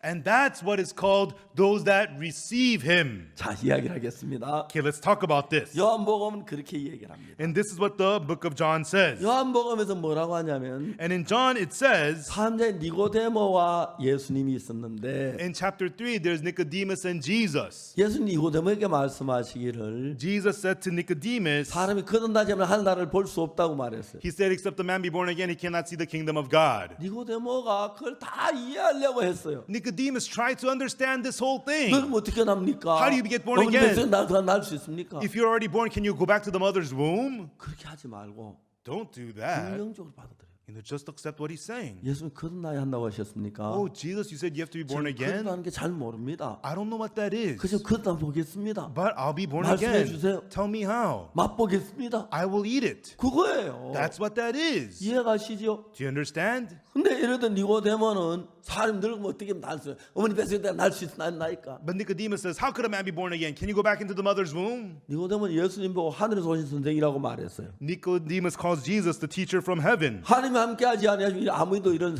And that's what is called those that receive him. 자, 이야기를 하겠습니다. Okay, let's talk about this. 요한복음은 그렇게 얘기를 합니다. And this is what the book of John says. 요한복음에서 뭐라고 하냐면 And in John it says, 사람자의 니고데모와 예수님이 있었는데 in chapter 3, there's Nicodemus and Jesus. 예수님 니고데모에게 말씀하시기를 Jesus said to Nicodemus, 사람이 거듭나지 않으면 하늘 나라를 볼 수 없다고 말했어요. he said, except a man be born again, he cannot see the kingdom of God. 니고데모가 그걸 다 이해하려고 했어요. Nicodemus tried to understand this whole thing. 그럼 어떻게 납니까? How do you get born 어머니 again? 뱃속에 날수 있습니까? If you're already born, can you go back to the mother's womb? 그렇게 하지 말고 Don't do that. 긍정적으로 받아들여요. Just accept what he's saying. 예수님 거듭나야 한다고 하셨습니까? Oh, Jesus, you said you have to be born 저는 again? 거듭나는 게 잘 모릅니다. I don't know what that is. 그저 거듭나 보겠습니다. But I'll be born 말씀해 again. 주세요. Tell me how. 맛보겠습니다. I will eat it. 그거예요. That's what that is. 이해가시죠? Do you understand? 근데 이러던 니고데모는 사람 늙으면 어떻게 날수 어머니 뱃속에 날수 있나이까? But Nicodemus says, how could a man be born again? Can you go back into the mother's womb? 니고데모는 예수님 보고 하늘에서 오신 선생이라고 말했어요. Nicodemus calls Jesus the teacher from heaven. 하나님이 함께하지 아니하시면 아무도 이런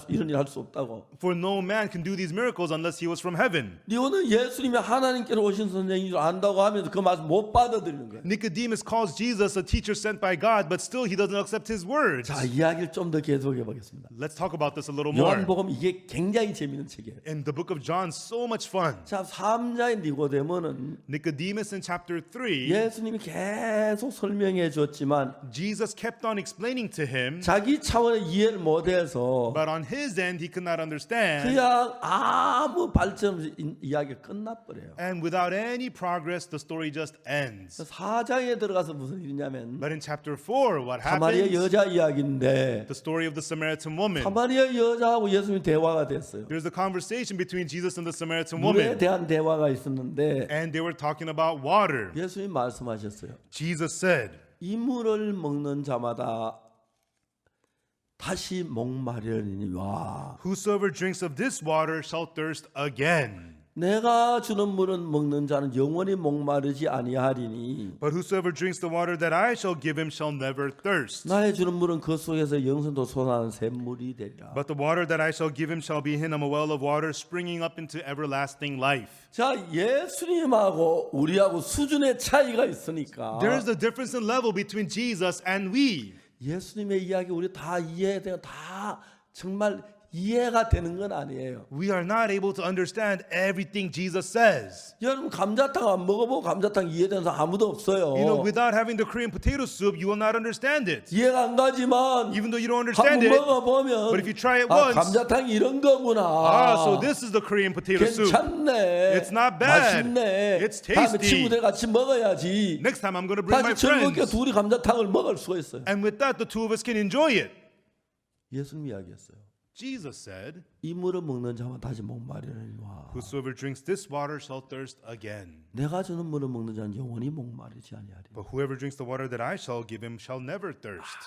이런 일 할 수 없다고. For no man can do these miracles unless he was from heaven. 니고는 예수님이 하나님께로 오신 선생인 줄 안다고 하면서 그 말씀 못 받아들이는 거예요. Nicodemus calls Jesus a teacher sent by God, but still he doesn't accept his words. 자, 이야기를 좀 더 계속해 보겠습니다. Let's talk about this a little more. 요한복음 이게 굉장히 재미있는 책이에요. In the book of John, so much fun. 자, 3자의 니고데모는 Nicodemus in chapter 3, 예수님이 계속 설명해 줬지만 Jesus kept on explaining to him, 자기 차원의 이해를 못해서 but on his end he could not understand. 그냥 아무 발전 없이 이야기가 끝나버려요. And without any progress, the story just ends. 4장에 들어가서 무슨 일이냐면 But in chapter 4, what 사마리아 happens? 여자 이야기인데 The story of the Samaritan woman. 사마리아 여자하고 예수님 대화가 됐어요. There's a conversation between Jesus and the Samaritan 물에 woman, 대한 대화가 있었는데 and they were talking about water. 예수님 말씀하셨어요. Jesus said, 이 물을 먹는 자마다 다시 목마르리니 와. whosoever drinks of this water shall thirst again. 내가 주는 물은 먹는 자는 영원히 목마르지 아니하리니 But whosoever drinks the water that I shall give him shall never thirst. 나의 주는 물은 그 속에서 영생도 솟아나는 샘물이 되리라. But the water that I shall give him shall be in him a well of water springing up into everlasting life. 자, 예수님하고 우리하고 수준의 차이가 있으니까 There is a difference in level between Jesus and we. 예수님의 이야기 우리 다 이해되고 다 정말 이해가 되는 건 아니에요. We are not able to understand everything Jesus says. 여러분 감자탕 안 먹어보고 감자탕 이해되는 사람 아무도 없어요. You know, without having the Korean potato soup, you will not understand it. 이해가 안 가지만 Even though you don't understand 한번 it, 먹어보면 but if you try it 아, once, 감자탕 이런 거구나. so this is the Korean potato soup. 괜찮네. It's not bad. 맛있네. It's 다음에 tasty. 친구들 같이 먹어야지. Next time I'm going to bring my 다시 즐겁게 friends. 둘이 감자탕을 먹을 수가 있어요. And with that, the two of us can enjoy it. 예수님이 이야기했어요. Jesus said, 이 물을 먹는 자만 다시 목마르리니와 whosoever drinks this water shall thirst again. 내가 주는 물을 먹는 자는 영원히 목마르지 아니하리. But whoever drinks the water that I shall give him shall never thirst.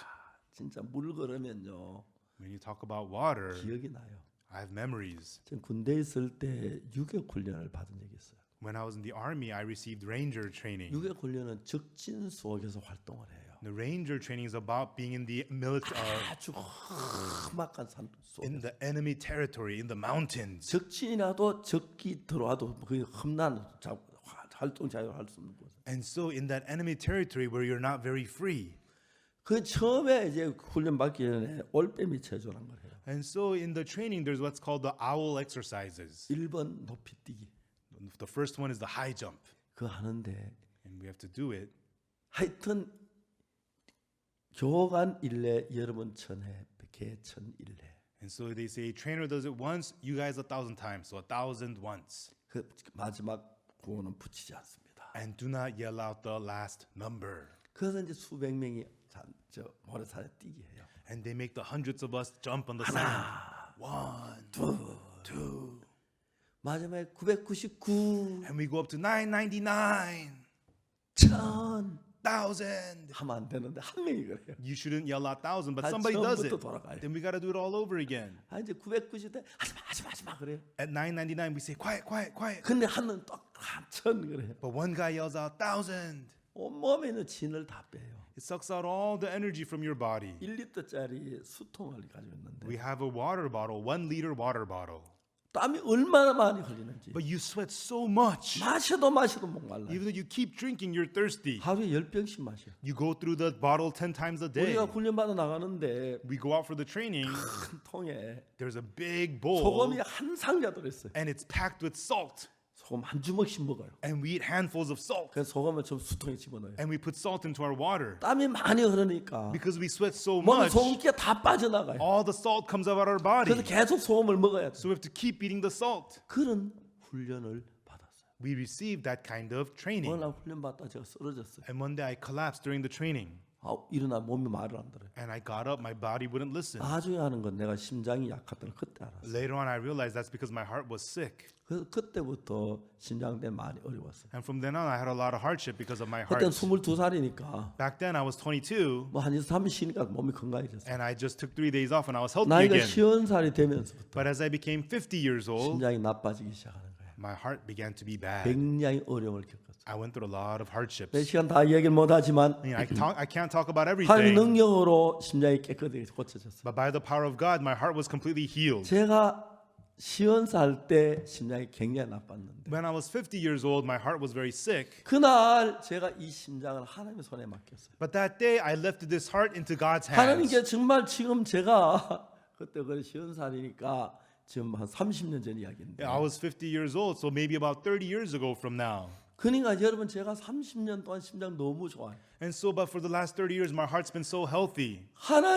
진짜 물 그러면요 When you talk about water, 기억이 나요. I have memories. 전 군대에 있을 때 유격 훈련을 받은 적이 있어요. When I was in the army, I received ranger training. 유격 훈련은 적진 속에서 활동을 해요. The ranger training is about being in the military, 아주 험악한 산 in 속에서 the enemy territory, in the mountains. 적진이라도 적기 들어와도 그 험난 활동 자유를 할 수 없는 곳. And so in that enemy territory where you're not very free. 그 처음에 이제 훈련 받기 전에 올빼미 체조란 걸 해요. And so in the training, there's what's called the owl exercises. 1번 높이 뛰기. The first one is the high jump. 그거 하는데 And we have to do it. 하여튼 교관 일례 여러분 천회 개천 일례. And so they say, trainer does it once, you guys 1,000 times. So 1,000 once. 그 마지막 구호는 붙이지 않습니다. And do not yell out the last number. 그래서 이제 수백 명이 저 모래산에 뛰게 해요. And they make the hundreds of us jump on the sand. 1, 2. 마지막에 999, And we go up to 999, 1000 1,000. 하면 안 되는데 한 명이 그래요. You shouldn't yell out 1,000, but 다 somebody does it. 처음부터 돌아가요. Then we got to do it all over again. 아 이제 990대 하지마 그래요. At 999, we say, quiet, quiet, quiet. 근데 한는 또1000 그래요. But one guy yells out 1,000. 온몸에 있는 진을 다 빼요. It sucks out all the energy from your body. 1리터짜리 수통을 가지고 있는데 We have a water bottle, 1 liter water bottle. 땀이 얼마나 많이 흘리는지 But you sweat so much. 마셔도 목말라요. Even though you keep drinking, you're thirsty. 하루에 10병씩 마셔. You go through the bottle 10 times a day. 우리가 훈련받아 나가는데 We go out for the training. 큰 통에 There's a big bowl. 소금이 한 상자 들어있어요. And it's packed with salt. 소금 한 주먹씩 먹어요. And we eat handfuls of salt. 그래서 소금을 좀 수통에 집어넣어요. And we put salt into our water. 땀이 많이 흐르니까 Because we sweat so 몸에 much, 소금기가 다 빠져나가요. all the salt comes out of our body. 그래서 계속 소금을 먹어야 돼. So we have to keep eating the salt. 그런 훈련을 받았어요. We received that kind of training. 오늘 날 훈련 받다 제가 쓰러졌어요. And one day I collapsed during the training. 일어나 몸이 말을 안 들어요. And I got up, my body wouldn't listen. 나중에 하는 건 내가 심장이 약하다는 걸 그때 알았어요. Later on, I realized that's because my heart was sick. 그래서 그때부터 심장 때문에 많이 어려웠어요. And from then on, I had a lot of hardship because of my heart. 그때는 22살이니까 Back then, I was 22, 뭐 한 2-3일 쉬니까 몸이 건강해졌어요. and I just took 3 days off, and I was healthy 나이가 again. 50살이 되면서부터 But as I became 50 years old, 심장이 나빠지기 시작하는 거예요. my heart began to be bad. 굉장히 어려움을 겪었어요. I went through a lot of hardships. 몇 시간 다 얘기를 못하지만 I can't talk about 하나님 everything, 능력으로 심장이 깨끗하게 고쳐졌어요. but by the power of God, my heart was completely healed. 제가 50살 때 심장이 굉장히 나빴는데 When I was 50 years old, my heart was very sick. 그날 제가 이 심장을 하나님의 손에 맡겼어요. But that day, I lifted this heart into God's hands. 하나님께 정말 지금 제가 그때 그래 50살이니까 지금 한 30년 전 이야기인데 I was 50 years old, so maybe about 30 years ago from now. 그러니까 여러분 제가 30년 동안 심장 너무 좋아요. And so, but for the last 30 years, my heart's been so healthy.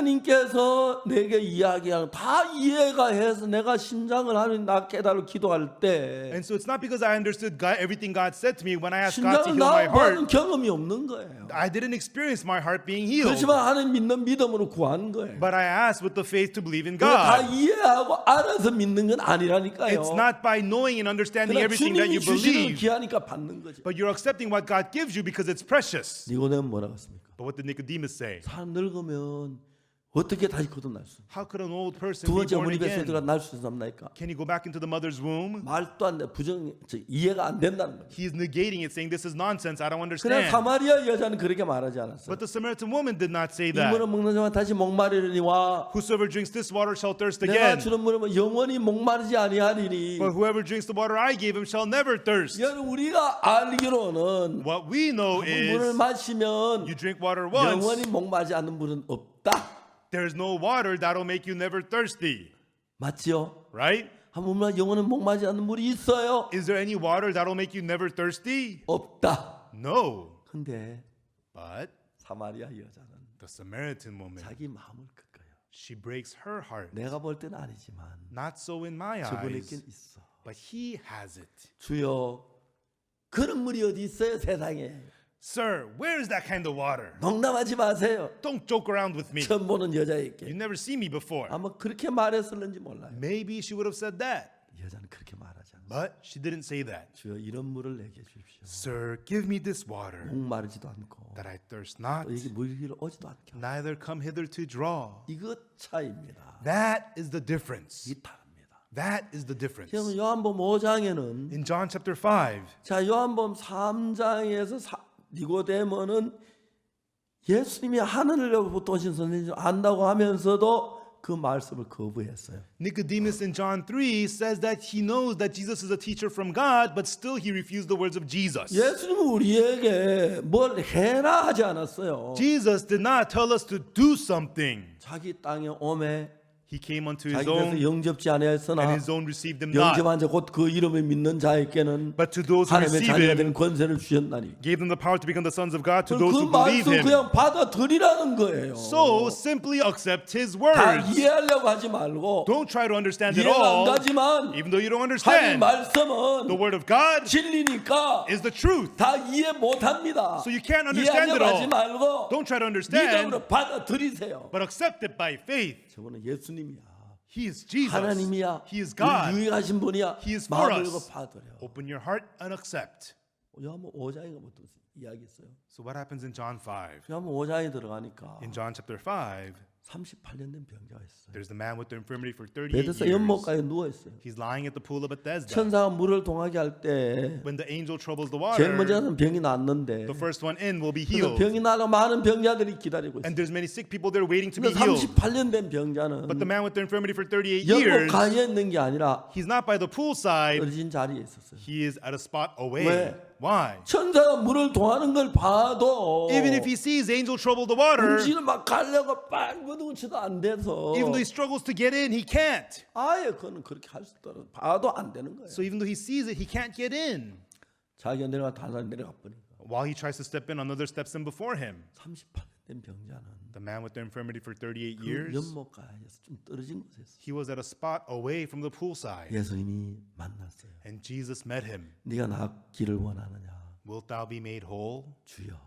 하나님께서 내게 이야기하는 다 이해가 해서 내가 심장을 하나님 나 깨달고 기도할 때 And so it's not because I understood God, everything God said to me when I asked God to 심장을 heal my 나빠하는 heart. 경험이 없는 거예요. I didn't experience my heart being healed. 그렇지만 하나님 믿는 믿음으로 구한 거예요. But I asked with the faith to believe in 다 God. 이해하고 알아서 믿는 건 아니라니까요. It's not by knowing and understanding 그러나 everything that 주님이 you 주시는 believe, 귀하니까 받는 거지. but you're accepting what God gives you because it's precious. 니고데모 뭐라고 했습니까? But what did Nicodemus say? 사람 늙으면 어떻게 다시 거듭날 수? How could an old person 두 be 번째 born 어머니 뱃속에 again? 들어가 날 수 있습니까? Can he go back into the mother's womb? 말도 안 돼. 이해가 안 된다는 거예요. He's negating it, saying this is nonsense. I don't 그러나 understand. 사마리아 여자는 그렇게 말하지 않았어요. But the Samaritan woman did not say 이 that. 물을 먹는 자만 다시 목마르리니와 Whosoever drinks this water shall thirst 내가 again. 주는 물은 영원히 목마르지 아니하리니. But whoever drinks the water I gave him shall never thirst. 여러분 우리가 알기로는 What we know 물을 is 마시면 you drink water once, 영원히 목마르지 않는 물은 없다. there's no water that'll make you never thirsty. 맞지요? Right? 한 번만 영원히 목마르지 않는 물이 있어요? Is there any water that'll make you never thirsty? 없다. No. 근데 But 사마리아 여자는 the Samaritan woman, 자기 마음을 꺾어요. she breaks her heart. 내가 볼 때는 아니지만 Not so in my 저분에겐 eyes, 있어. but he has it. 주여 그런 물이 어디 있어요 세상에. Sir, where is that kind of water? 농담하지 마세요. Don't joke around with me. 처음 보는 You 여자에게 never seen me before. 아마 그렇게 말했을는지 몰라요. Maybe she would have said that, 여자는 그렇게 말하지 않아요. but she didn't say that. 주여 이런 물을 내게 주십시오. Sir, give me this water 목마르지도 않고 that I thirst not, 또 여기 물기를 오지도 않게 하고. neither come hither to draw. 이것 차이입니다. That is the difference. 이 다릅니다. That is the difference. 여러분 요한복음 5장에는 In John chapter 5, 자 요한복음 3장에서 니고데모는 예수님이 하늘로부터 오신 선생님 안다고 하면서도 그 말씀을 거부했어요. Nicodemus in John 3 says that he knows that Jesus is a teacher from God, but still he refused the words of Jesus. 예수님은 우리에게 뭘 해라 하지 않았어요. Jesus did not tell us to do something. 자기 땅에 오매 He came unto his 자기 own, 것을 영접지 아니하였으나 and his own received him not. 영접한 자 곧 그 이름을 믿는 자에게는 But to those who 하나님의 receive 자녀가 him, 되는 권세를 주셨나니. gave them the power to become the sons of God to 그 those who believe 말씀 him. 그냥 받아들이라는 거예요. So simply accept his 다 words. 이해하려고 하지 말고 Don't try to understand it 이해가 안 all, 가지만 even though you don't 하나님 understand. 말씀은 The word of God 진리니까 is the truth. 다 이해 못합니다. So you can't understand it 이해하려고 하지 all. 말고 Don't try to understand, 믿음으로 받아들이세요. but accept it by faith. 저분은 예수님이야. He is Jesus. 하나님이야. He is God. 유익하신 분이야. He is for 마음을 열고 us. 받아들여. Open your heart and accept. 요한복음 5장인가 뭐 이야기했어요. So what happens in John 5? 요한복음 5장에 들어가니까 In John chapter 5, 38년 된 병자가 있어요. there's the man with the infirmity for 38 베데스다 years. 연못가에 누워 있어요. He's lying at the pool of Bethesda. 천사가 물을 동하게 할 때 When the angel troubles the 제일 먼저 water, 하는 병이 낫는데 the first one in will be 그래서 healed. 병이 나고 많은 병자들이 기다리고 있어요. And there's many sick people there waiting to be 근데 healed. 38년 된 병자는 But the man with the infirmity for 38 years, 연못가에 있는 게 아니라 he's not by the poolside. 떨어진 자리에 있었어요. He is at a spot away. 왜? Why? 천사가 물을 동하는 걸 봐도 Even if he sees angel trouble the water, 음식을 막 가려고 빵부둥 쳐도 안 돼서 even though he struggles to get in, he can't. 아예 그는 그렇게 할 수 없다고 봐도 안 되는 거예요. So even though he sees it, he can't get in. 자기가 내려가 다른 사람이 내려가 버리니까 While he tries to step in, another steps in before him. 38년 된 병자는 The man with the infirmity for 38 그 years, 연못가에서 좀 떨어진 곳에서 he was at a spot away from the poolside. 예수님이 만났어요. And Jesus met him. 네가 낫기를 원하느냐? Wilt thou be made whole? 주여.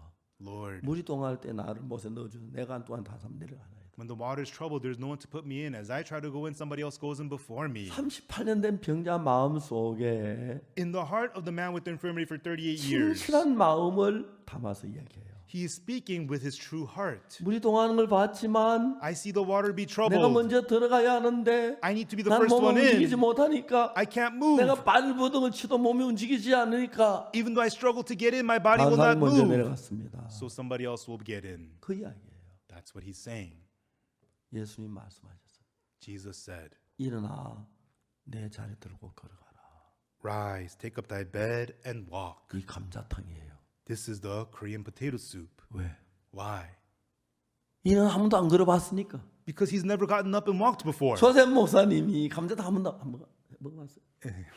Lord, 물이 동할 때 나를 못에 넣어주는 내가 안 또한 다른 사람 내려가나이다. when the water is troubled, there's no one to put me in. As I try to go in, somebody else goes in before me. 38년 된 병자 마음 속에 In the heart of the man with the infirmity for 38 years, 진실한 마음을 담아서 이야기해요. he is speaking with his true heart. 물이 동하는 걸 봤지만 I see the water be 내가 troubled. 먼저 들어가야 하는데 I need to be the 난 first one 몸을 움직이지 in. 못하니까 I can't move. 내가 발버둥을 치도 몸이 움직이지 않으니까 Even though I struggle to get in, my body 다른 will not 사람이 먼저 move. 내려갔습니다. So somebody else will get in. 그 이야기예요. That's what he's saying. 예수님 말씀하셨어요. Jesus said, 일어나 내 자리 들고 걸어가라. Rise, take up thy bed and walk. 이 감자탕이에요. This is the Korean potato soup. 왜? Why? 이는 한 번도 안 걸어봤으니까. Because he's never gotten up and walked before. 조셉 목사님이 감자탕 한 번도 안 먹어봤어요.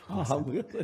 아, 한국에서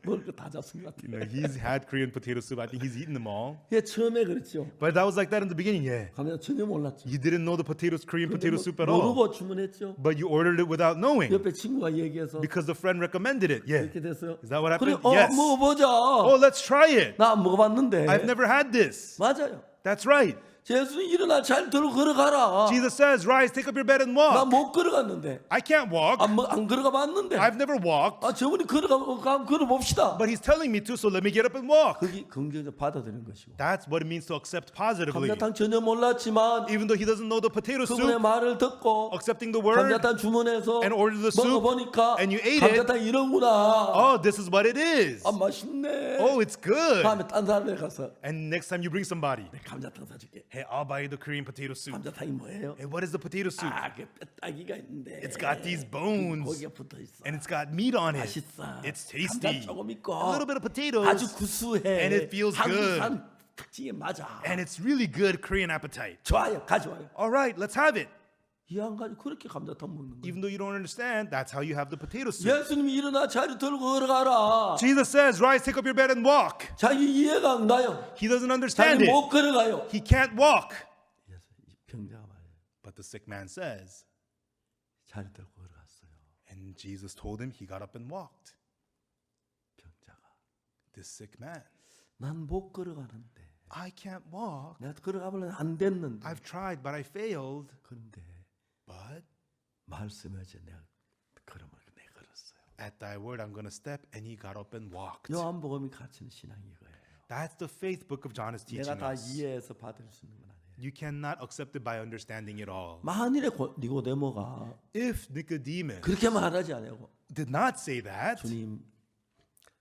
먹을 거 다 잡은 것 You know, 같아요. he's had Korean potato soup. I think he's eaten them all. 예, 처음에 그렇죠. But that was like that in the beginning, yeah. 감자탕 전혀 몰랐죠. You didn't know the Korean potato soup at all. 모르고 주문했죠. But you ordered it without knowing. 옆에 친구가 얘기해서 Because the friend recommended it. Yeah. 이렇게 됐어요. Is that what 그래, happened? Yes. 먹어보자. Oh, let's try it. 나 안 먹어봤는데. I've never had this. 맞아요. That's right. 예수님 일어나 잘 들어 걸어가라. Jesus says, rise, take up your bed and 나 walk. 못 걸어갔는데. I can't walk. 안 걸어가 봤는데. I've never walked. 아, 저분이 걸어가 걸어봅시다. But he's telling me to, so let me get up and walk. 그게 긍정적 받아들이는 것이고. That's what it means to accept positively. 감자탕 전혀 몰랐지만 Even though he doesn't know the potato 그분의 soup, 말을 듣고 accepting the word, 감자탕 주문해서 and order the soup, 먹어보니까 and you ate it. 감자탕 이런구나. oh, this is what it is. 아, 맛있네. Oh, it's good. 다음에 딴 사람에 가서 And next time you bring somebody, 감자탕 사줄게. hey, I'll buy you the Korean potato soup. 감자탕이 뭐예요? Hey, what is the potato soup? 아, 그 뼈다귀가 있는데. It's got these bones, 고기가 붙어 있어. and it's got meat on it. 맛있어. It's 감자 tasty. 조금 있고. A little bit of potatoes, 아주 구수해. and it feels good. 한국산 특징에 맞아. and it's really good Korean appetite. 좋아요, 가져와요. All right, let's have it. 이해안 가지고 그렇게 감자탕 먹는 거예요. Even though you don't understand, that's how you have the potato soup. 예수님이 일어나 자리 들고 걸어가라. Jesus says, rise, take up your bed and walk. 자기 이해가 안 가요. He doesn't understand 자기 it. 못 걸어가요. He can't walk. 그래서 이 병자가 말해요. But the sick man says, 자리 들고 걸어갔어요. and Jesus told him he got up and walked. 병자가 This sick man, 난 못 걸어가는데 I can't walk. 내가 걸어가면 안 됐는데 I've tried, but I failed. 그런데 But 말씀에 어제 내가 걸음을 내 걸었어요. at thy word, I'm going to step. And he got up and walked. 요한복음이 가르치는 신앙이 이거예요. That's the faith book of John is 내가 teaching 다 us. 이해해서 받을 수 있는 건 아니에요. You cannot accept it by understanding it all. 만일에 니고데모가 If Nicodemus 그렇게 말하지 않아요. did not say that, 주님,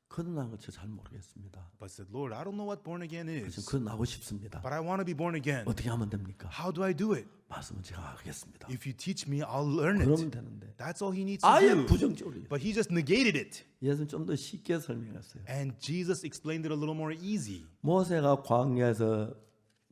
거듭난 걸 잘 모르겠습니다. but said, Lord, I don't know what born again 지금 is, 거듭나고 싶습니다. but I want to be born again. 어떻게 하면 됩니까? How do I do it? 말씀은 제가 하겠습니다. If you teach me, I'll learn 그러면 it. 되는데 That's all he needs to 아예 do. 부정적으로 But he just negated it. 예수는 좀 더 쉽게 설명했어요. And Jesus explained it a little more easy. 모세가 광야에서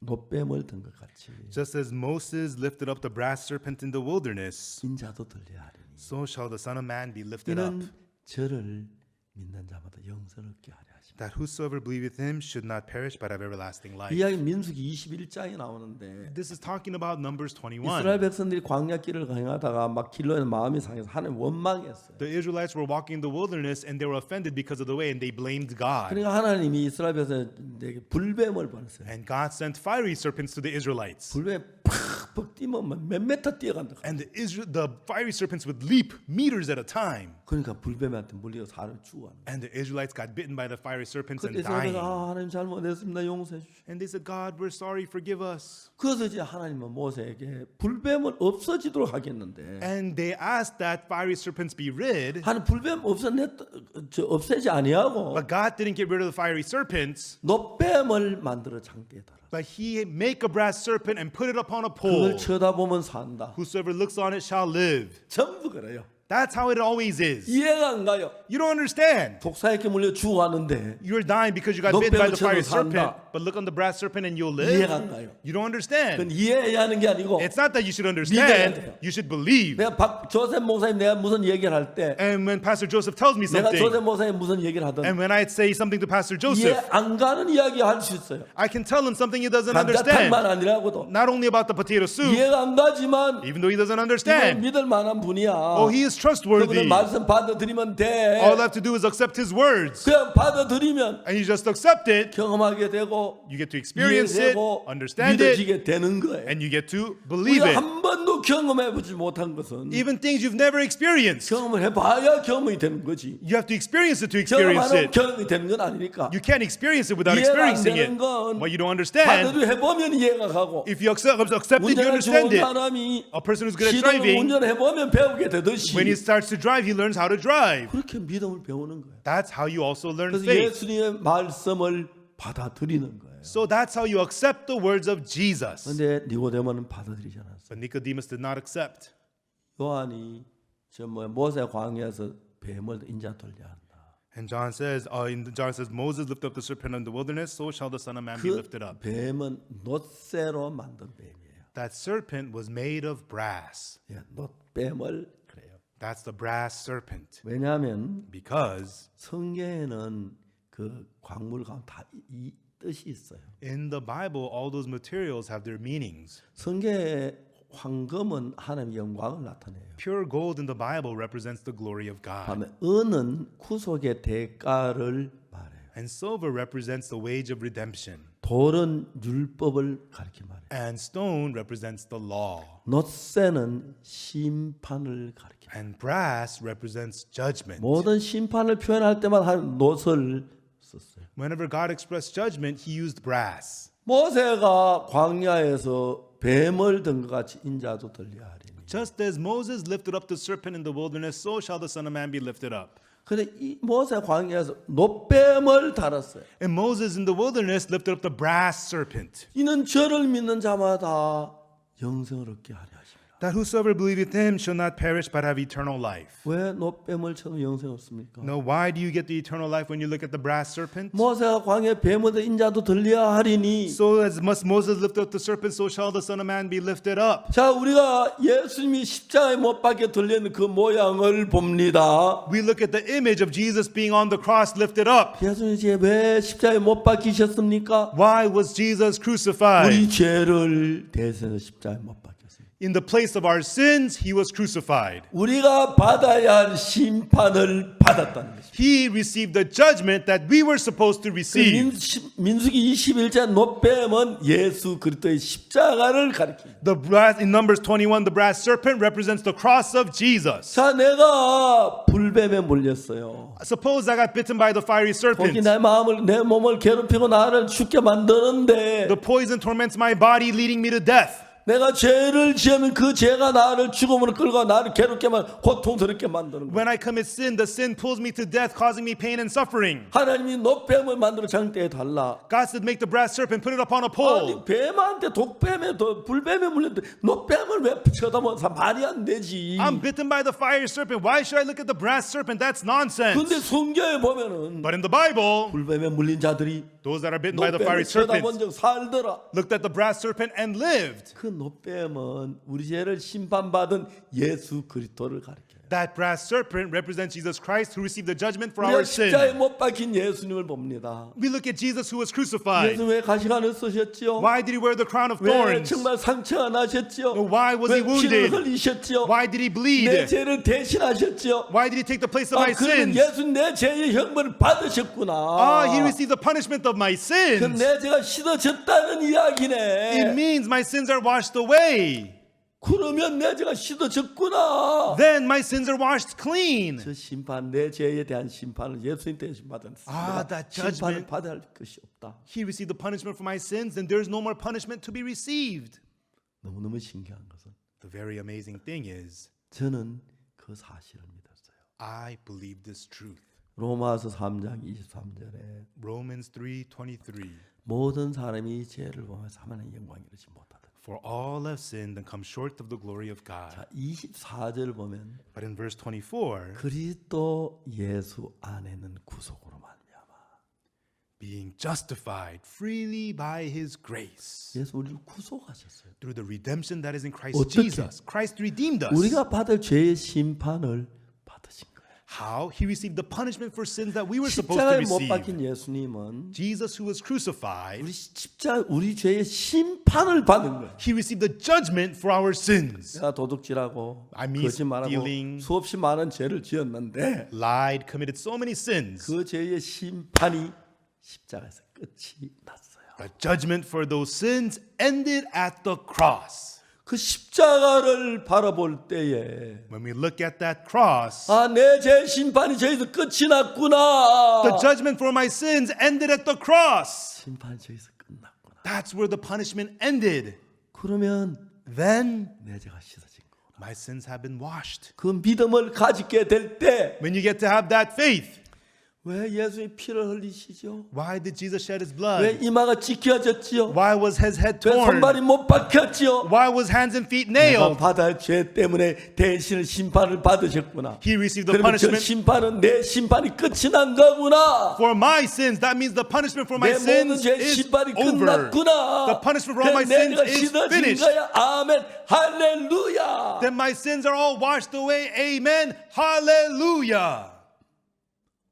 노뱀을 든 것 같이 Just as Moses lifted up the brass serpent in the wilderness, 인자도 들려야 하리니 so shall the Son of Man be lifted up, 이는 저를 믿는 자마다 영생을 얻게 하려 하십니다. that whosoever believeth him should not perish but have everlasting life. 이야기 민수기 21장에 나오는데 This is talking about Numbers 이스라엘 21. 백성들이 광야 길을 행하다가 막 길로에 마음이 상해서 하나님 원망했어요. The Israelites were walking in the wilderness and they were offended because of the way and they blamed God. 그러니까 하나님이 이스라엘 백성에게 불뱀을 보냈어요. And God sent fiery serpents to the Israelites. 불뱀이 팍 뛰면 몇 메터 뛰어간다. And the fiery serpents would leap meters at a time. 그러니까 불뱀한테 물려 사람 죽어하는 거예요. And the Israelites got bitten by the fiery serpents 그때 and dying. 하나님 잘못했습니다. 용서해 주시오. And they said, God, we're sorry, forgive us. 그래서 이제 하나님은 모세에게 불뱀은 없어지도록 하겠는데 And they asked that fiery serpents be rid. 하나님 불뱀 없애지 아니하고 But God didn't get rid of the fiery serpents. 노뱀을 만들어 장대에 달아. But he make a brass serpent and put it upon a 그걸 pole. 쳐다보면 산다. Whosoever looks on it shall live. 전부 그래요. That's how it always is. 이해가 안 가요. You don't understand. 독사에게 물려 죽어가는데 You're dying because you got bitten by the fiery 너뼈를 쳐도 serpent. 산다. But look on the brass serpent and you'll 이해가 안 live. 가요. You don't 그건 understand. 이해해야 하는 게 아니고 It's not that you should 믿어야 understand. 돼요. You should believe. 내가 조셉 목사님 내가 무슨 얘기를 할 때 And when Pastor Joseph tells me 내가 조셉 something, 목사님 무슨 얘기를 하든 and when I say something to Pastor 이해 Joseph, 안 가는 이야기 할 수 있어요. I can tell him something he doesn't understand. 감자탕만 아니라고도 Not only about the potato soup, 이해가 안 가지만 even though he doesn't 이건 understand. 믿을 만한 분이야. Oh, he is trustworthy. 그분은 말씀 받아들이면 돼. All I have to do is accept his words. 그냥 받아들이면 And you just accept it. 경험하게 되고 You get to experience it, 이해되고 understand it, 믿어지게 되는 거예요. and you get to believe 우리가 it. 한 번도 경험해보지 못한 것은 Even things you've never experienced. 경험을 해봐야 경험이 되는 거지. You have to experience it to experience 경험하면 it. 경험이 되는 건 아니니까. You can't experience it without 이해가 안 experiencing it. 되는 건 What you don't understand, 받아들여 해보면 이해가 가고 if you accept it, you 운전을 understand 좋은 it. 사람이 A person who's good at 시동을 driving, 운전해보면 배우게 되듯이 when he starts to drive, he learns how to drive. 그렇게 믿음을 배우는 거예요. That's how you also learn 그래서 faith. 예수님의 말씀을 받아들이는 거예요. So that's how you accept the words of Jesus. 그런데 니고데모는 받아들이지 않았어요. But Nicodemus did not accept. 요한이 모세 광야에서 뱀을 인자 돌려 한다. And John says, Moses lifted up the serpent in the wilderness, so shall the Son of Man be 그 lifted up. 뱀은 놋쇠로 만든 뱀이에요. That serpent was made of brass. 예, 놋뱀을 그래요. That's the brass serpent. 왜냐하면 Because 성경에는 그 광물 가운데 다 이 뜻이 있어요. in the Bible, all those materials have their meanings. 성경의 황금은 하나님의 영광을 나타내요. Pure gold in the Bible represents the glory of God. 다음에 은은 구속의 대가를 말해요. And silver represents the wage of redemption. 돌은 율법을 가리켜 말해요. And stone represents the law. 놋쇠는 심판을 가리켜. And brass represents judgment. 모든 심판을 표현할 때마다 한 놋을 썼어요. Whenever God expressed judgment, he used brass. 모세가 광야에서 뱀을 든 것 같이 인자도 들려하리니. Just as Moses lifted up the serpent in the wilderness, so shall the Son of Man be lifted up. 근데 이 모세 광야에서 놋뱀을 달았어요. And Moses in the wilderness lifted up the brass serpent. 이는 저를 믿는 자마다 영생을 얻게 하려 하십니다. That whosoever believeth him shall not perish but have eternal life. 왜 놋뱀을 쳐도 영생 없습니까? No, why do you get the eternal life when you look at the brass serpent? 모세가 광야에 뱀을 든 인자도 들려야 하리니. So as must Moses lift up the serpent, so shall the Son of Man be lifted up. 자, 우리가 예수님이 십자가에 못 박혀 들리는 그 모양을 봅니다. We look at the image of Jesus being on the cross lifted up. 예수님이 왜 십자가에 못 박히셨습니까? Why was Jesus crucified? 우리 죄를 대신해서 십자가에 못 박혔습니다. In the place of our sins, he was crucified. 우리가 받아야 할 심판을 받았다는 것입니다. He received the judgment that we were supposed to receive. 민수기 21장 놋뱀은 예수 그리스도의 십자가를 가리킵니다. The brass in Numbers 21, the brass serpent represents the cross of Jesus. 자, 내가 불뱀에 물렸어요. Suppose I got bitten by the fiery 거기 serpent. 내 몸을 괴롭히고 나를 죽게 만드는데 The poison torments my body, leading me to death. 내가 죄를 지으면 그 죄가 나를 죽음으로 끌고 나를 괴롭게만 고통스럽게 만드는 거예요. When I commit sin, the sin pulls me to death, causing me pain and suffering. 하나님이 노뱀을 만들어 장대에 달라. God said, make the brass serpent, put it upon a 아니 pole. 뱀한테 독뱀에 불뱀에 물렸는데 노뱀을 왜 쳐다보면서 말이 안 되지. I'm bitten by the fire serpent. Why should I look at the brass serpent? That's nonsense. 근데 성경에 보면은 But in the Bible, 불뱀에 물린 자들이 those that are bitten by the 노뱀을 fiery serpent 쳐다본 적 살더라. looked at the brass serpent and lived. 그 노뱀은 우리 죄를 심판받은 예수 그리스도를 가리켜요. That brass serpent represents Jesus Christ who received the judgment for 우리가 our sin. 십자가에 못 박힌 예수님을 봅니다. We look at Jesus who was crucified. 예수 왜 가시관을 쓰셨지요? Why did he wear the crown of 왜 thorns? 정말 상처가 나셨지요? Why was 왜 he 피를 wounded? 흘리셨지요? Why did he 내 bleed? 죄를 대신하셨지요? Why did he take the place of my 그러면 sins? 예수 내 죄의 형벌을 받으셨구나. He received the punishment of my sins. 그럼 내 죄가 씻어졌다는 It 이야기네. means my sins are washed away. 그러면 내 죄가 씻어졌구나. Then my sins are washed clean. 저 심판, 내 죄에 대한 심판을 예수님 대신 받았습니다. that 심판을 judgment. 받아야 할 것이 없다. He received the punishment for my sins, and there's no more punishment to be received. 너무너무 신기한 것은 The very amazing thing is, 저는 그 사실을 믿었어요. I believe this truth. 로마서 3장 23절에 Romans 3:23. 모든 사람이 죄를 범해서 하나님의 영광을 이루지 못하다. For all have sinned and come short of the glory of God. 자, 24절을 보면 But in verse 24, 그리스도 예수 안에는 구속으로 말미암아. being justified freely by his grace 예수 우리를 구속하셨어요. through the redemption that is in Christ 어떻게? Jesus. Christ redeemed us. 우리가 받을 죄의 심판을 받으신 거예요. How? He received the punishment for sins that we were supposed to 십자가에 못 receive. 박힌 예수님은 Jesus who was crucified, 우리 죄의 심판을 받은 거예요. he received the judgment for our sins. 내가 도둑질하고 I mean, 거짓말하고 stealing. 수없이 많은 죄를 지었는데 Lied, committed so many sins. 그 죄의 심판이 십자가에서 끝이 났어요. The judgment for those sins ended at the cross. 그 십자가를 바라볼 때에 When we look at that cross, 내 죄 심판이 저기서 끝이 났구나. the judgment for my sins ended at the cross. 심판이 저기서 끝났구나. That's where the punishment ended. 그러면 Then 내 죄가 씻어진 거구나. my sins have been washed. 그 믿음을 가지게 될 때 When you get to have that faith, 왜 예수의 피를 흘리시죠? why did Jesus shed his 왜 blood? 이마가 찢겨졌지요? Why was his head 왜 torn? 손발이 못 박혔지요? Why was hands and feet 내가 nailed? 받을 죄 때문에 대신 심판을 받으셨구나. He received the 그러면 저 punishment 심판은 내 심판이 끝이 난 거구나. for my sins. That means the punishment for my 내 모든 sins 죄 is 심판이 over. 끝났구나. The punishment for all my 그럼 sins 내가 is 씻어진 finished. 거야. 아멘. 할렐루야. Then my sins are all washed away. Amen. Hallelujah.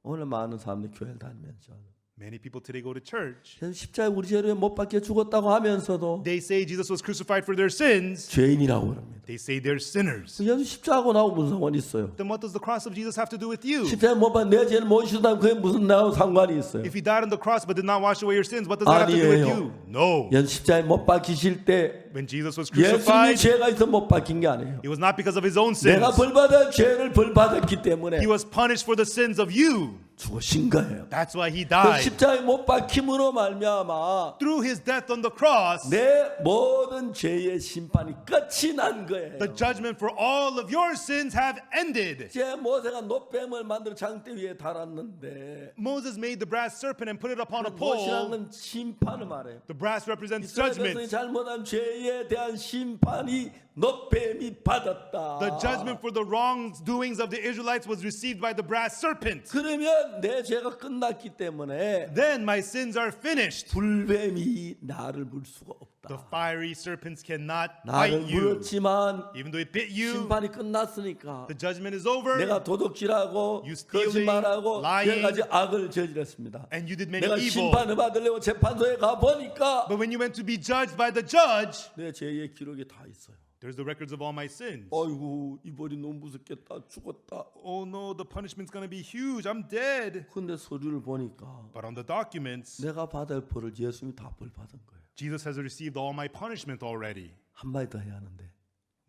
오늘 많은 사람들이 교회를 다니면서 Many people today go to church. 십자가에 우리 죄를 못 박혀 죽었다고 하면서도 They say Jesus was crucified for their sins. 죄인이라고 그럽니다. They say they're sinners. 예수 십자가하고 나하고 무슨 상관이 있어요? Then what does the cross of Jesus have to do with you? 십자가에 못 박혀 내 죄를 못 씻었다면 그게 무슨 나하고 상관이 있어요? If he died on the cross but did not wash away your sins, what does that have to do with you? No. 예수 십자가에 못 박히실 때 When Jesus was 예수님이 crucified, 죄가 있어 못 박힌 게 아니에요. it was not because of his own sins. 내가 벌받아 죄를 벌받았기 때문에 He was punished for the sins of you. 죽으신 거예요. That's why he 그 died. 십자가에 못 박힘으로 말미암아 Through his death on the cross, 내 모든 죄의 심판이 끝이 난 거예요. the judgment for all of your sins have ended. 제 모세가 노뱀을 만들어 장대 위에 달았는데 Moses made the brass serpent and put it upon a 못이라는 pole. 건 심판을 말해요. The brass represents 이스라엘 백성이 judgment. 잘못한 죄에 대한 심판이 노뱀이 받았다. The judgment for the wrongdoings of the Israelites was received by the brass serpent. 그러면 내 죄가 끝났기 때문에 Then my sins are finished. 불뱀이 나를 물 수가 The 없다. fiery serpents cannot 나를 bite you. 물었지만 Even though it bit you, 심판이 끝났으니까 the judgment is over. 내가 도둑질하고 You stealing, 거짓말하고 lying, 여러 가지 악을 저질렀습니다. And you did many 내가 evil. 심판을 받으려고 재판소에 가 보니까 But when you went to be judged by the judge, 내 죄의 기록이 다 있어요. there's the records of all my sins. 아이고 이 벌이 너무 무섭겠다 죽었다. Oh no, the punishment's going to be huge. I'm dead. 근데 서류를 보니까 But on the documents, 내가 받을 벌을 예수님이 다 벌 받은 거예요. Jesus has received all my punishment already. 한마디 더 해야 하는데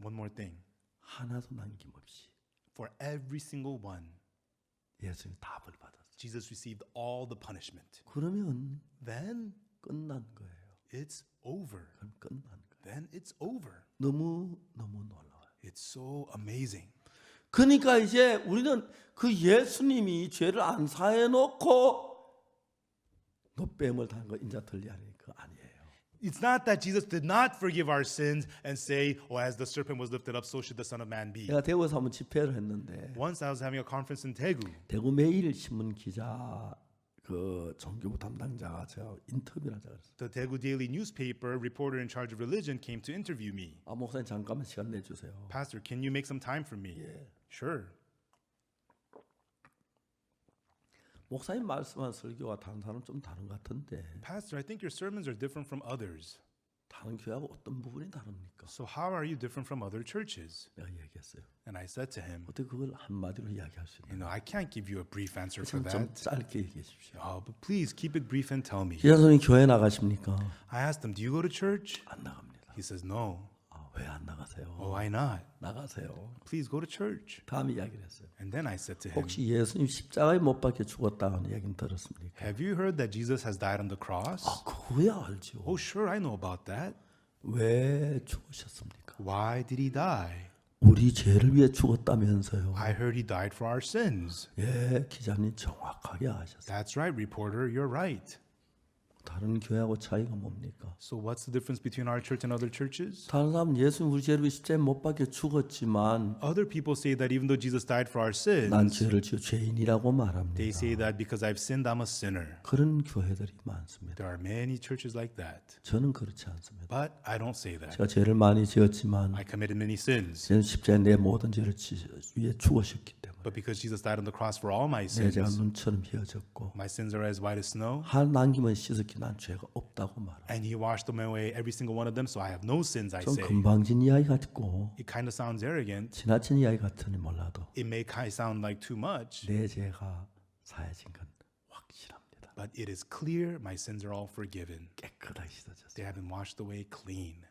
One more thing. 하나도 남김없이 For every single one, 예수님이 다 벌 받았어요. Jesus received all the punishment. 그러면 Then 끝난 거예요. it's over. 그럼 끝난 거예요. then it's over. 너무 놀라워요. It's so amazing. 그러니까 이제 우리는 그 예수님이 죄를 안 사해 놓고 노뱀을 당한 거 인자 들리하니 그 아니에요. It's not that Jesus did not forgive our sins and say, oh, as the serpent was lifted up, so should the Son of Man be. 제가 대구에서 한번 집회를 했는데 Once I was having a conference in Daegu. 대구 매일 신문 기자 그 종교부 담당자가 제가 인터뷰를 하자 그랬어요. The Daegu Daily newspaper reporter in charge of religion came to interview me. 아 목사님 잠깐만 시간 내주세요. Pastor, can you make some time for me? Sure. 목사님 말씀한 설교가 다른 사람 좀 다른 것 같은데 Pastor, I think your sermons are different from others. 다른 교회하고 어떤 부분이 다릅니까? So how are you different from other churches? 내가 얘기했어요. And I said to him, 어떻게 그걸 한마디로 이야기할 수 있나요? I can't give you a brief answer for 좀 that. 짧게 얘기해 주십시오. Oh, but please keep it brief and tell me. 기자선생님 교회 나가십니까? I asked him, do you go to church? 안 나갑니다. He says, no. 왜 안 나가세요? Oh, why not? 나가세요. Please go to church. 다음 이야기를 했어요. And then I said to him, 혹시 예수님 십자가에 못 박혀 죽었다는 얘기는 들었습니까? have you heard that Jesus has died on the cross? 그거야 알죠. Oh, sure, I know about that. 왜 죽으셨습니까? Why did he die? 우리 죄를 위해 죽었다면서요. I heard he died for our sins. 예, 기자님 정확하게 아셨어요. That's right, reporter, you're right. 다른 교회하고 차이가 뭡니까? So what's the difference between our church and other churches? 다른 사람은 예수님 우리 죄를 위해 십자가에 못 박혀 죽었지만 Other people say that even though Jesus died for our 난 sins, 죄를 지어 죄인이라고 말합니다. they say that because I've sinned, I'm a sinner. 그런 교회들이 많습니다. There are many churches like that. 저는 그렇지 않습니다. But I don't say that. 제가 죄를 많이 지었지만 I committed many sins. 저는 십자가에 내 모든 죄를 위해 죽으셨기 때문에 But because Jesus died on the cross for all my 내 죄가 sins, 눈처럼 희어졌고 my sins are as white as snow. 한 남기면 씻었기 난 죄가 없다고 말합니다. And he washed them away, every single one of them, so I have no sins, I 좀 say. 금방진 이야기 같고 It kind of sounds arrogant. 지나친 이야기 같으니 몰라도 It may kind of sound like too much, 내 죄가 사해진 건 확실합니다. but it is clear my sins are all forgiven. 깨끗하게 씻어졌어요. They have been washed away clean.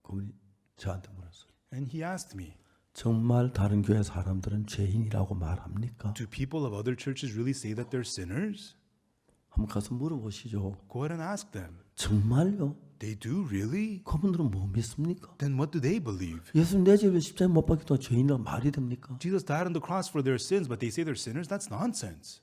그분이 저한테 물었어요. And he asked me, 정말 다른 교회 사람들은 죄인이라고 말합니까? do people of other churches really say that they're sinners? 한번 가서 물어보시죠. Go ahead and ask them. 정말요? They do really? 그분들은 뭐 믿습니까? Then what do they believe? 예수님 내 죄를 십자가에 못 박히던 죄인이라고 말이 됩니까? Jesus died on the cross for their sins, but they say they're sinners? That's nonsense.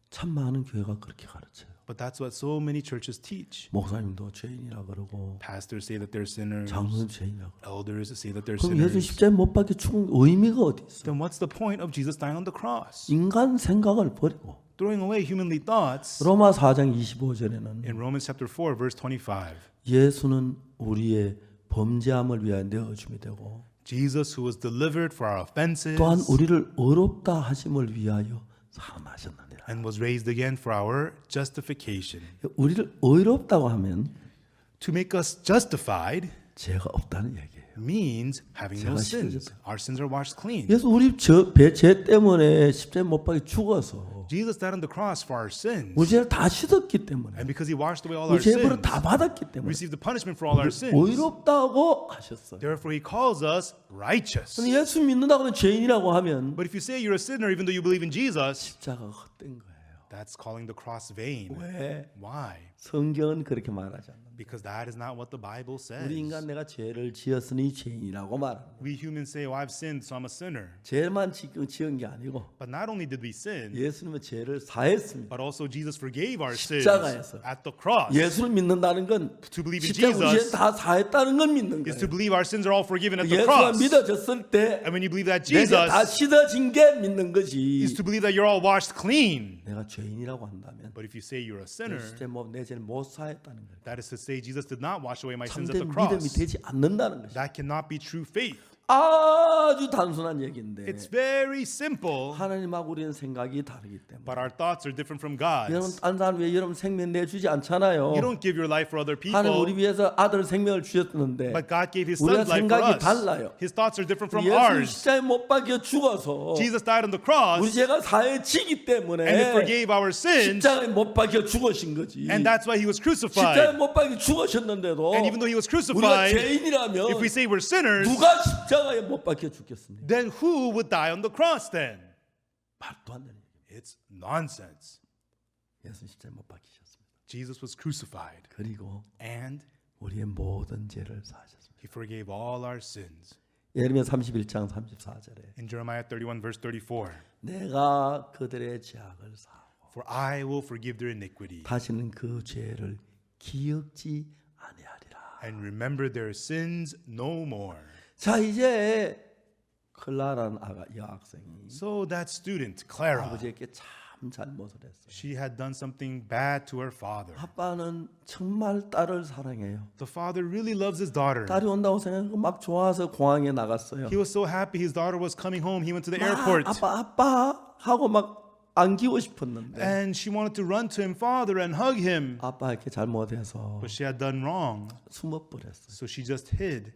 참 많은 교회가 그렇게 가르쳐요. But that's what so many churches teach. 목사님도 죄인이라 그러고 Pastors say that they're sinners. 장로님 죄인이라고 그러고 Elders say that they're 그럼 예수 sinners. 십자가에 못 박혀 죽은 의미가 어디 있어? Then what's the point of Jesus dying on the cross? 인간 생각을 버리고 Throwing away humanly thoughts. 로마 4장 25절에는 In Romans chapter 4, verse 25, 예수는 우리의 범죄함을 위하여 내어줌이 되고 Jesus, who was delivered for our offenses 또한 우리를 의롭다 하심을 위하여 살아나셨느니라. and was raised again for our justification. 우리를 의롭다고 하면 To make us justified 죄가 없다는 얘기예요. means having no 죄가 sins. 씻어졌어요. Our sins are washed clean. 그래서 우리 죄 때문에 십자가에 못 박혀 죽어서 Jesus died on the cross for our sins. 우리 죄를 다 씻었기 때문에 And because he washed away all 우리 our 죄벌을 sins, 다 받았기 때문에 received the punishment for all our sins. 의롭다고 하셨어요. Therefore he calls us righteous. 근데 예수 믿는다고 하면 죄인이라고 하면 But if you say you're a sinner even though you believe in Jesus, 십자가가 헛된 거예요. that's calling the cross vain. 왜? Why? 성경은 그렇게 말하지 않는다. Because that is not what the Bible says. 우리 인간 내가 죄를 지었으니 죄인이라고 말합니다. We humans say, oh, I've sinned, so I'm a sinner. 죄만 지은 게 아니고 But not only did we sin, 예수님은 죄를 사했습니다. but also Jesus forgave our sins 십자가에서. at the cross. 예수를 믿는다는 건 To believe in 십자가 우리 Jesus 죄다 사했다는 건 믿는 is to 거예요. believe our sins are all forgiven at the 예수가 cross. 믿어졌을 때 And when you believe that 내 죄 다 Jesus 씻어진 게 믿는 거지. is to believe that you're all washed clean. 내가 죄인이라고 한다면 But if you say you're a sinner, 내 죄를 못 사했다는 거예요. that is to say Jesus did not wash away my sins at 참된 the 믿음이 cross. 되지 않는다는 것이 That cannot be true faith. 아주 단순한 얘기인데 It's very simple, 하나님하고 우리는 생각이 다르기 때문에 but our thoughts are different from 여러분 God's. 딴 사람 왜 여러분 생명 내주지 않잖아요. You don't give your life for other 하나님 우리 people, 위해서 아들 생명을 주셨는데 but God gave His 우리가 Son's life for 생각이 us. 달라요. His thoughts are different from 예수 ours. 십자가에 못 박혀 죽어서 Jesus died on the 우리 cross, 죄가 사해지기 때문에 and He forgave our sins, 십자가에 못 박혀 죽으신 거지. and that's why He was 십자가에 crucified. 못 박혀 죽으셨는데도 And even though He was 우리가 crucified, 죄인이라면 if we say we're sinners, 누가 십자가에 못 박혀 죽겠습니까? then who would die on the cross then? 말도 안 되는 얘기. It's nonsense. 예수 십자가에 못 박히셨습니다. Jesus was crucified, 그리고 and 우리의 모든 죄를 사하셨습니다. He forgave all our sins. 예레미야 31장 34절에 In Jeremiah 31 verse 34, 내가 그들의 죄악을 사하고 for I will forgive their iniquity 다시는 그 죄를 기억지 아니하리라. and remember their sins no more. 자, 이제 클라라는 여학생이 So that student, Clara, 아버지에게 참 잘못을 했어요. she had done something bad to her father. 아빠는 정말 딸을 사랑해요. The father really loves his daughter. 딸이 온다고 생각하고 막 좋아서 공항에 나갔어요. He was so happy his daughter was coming home. He went to the 막 airport 아빠 하고 막 안기고 싶었는데 and she wanted to run to him, father, and hug him. 아빠에게 잘못해서 But she had done wrong. 숨어버렸어요. So she just hid.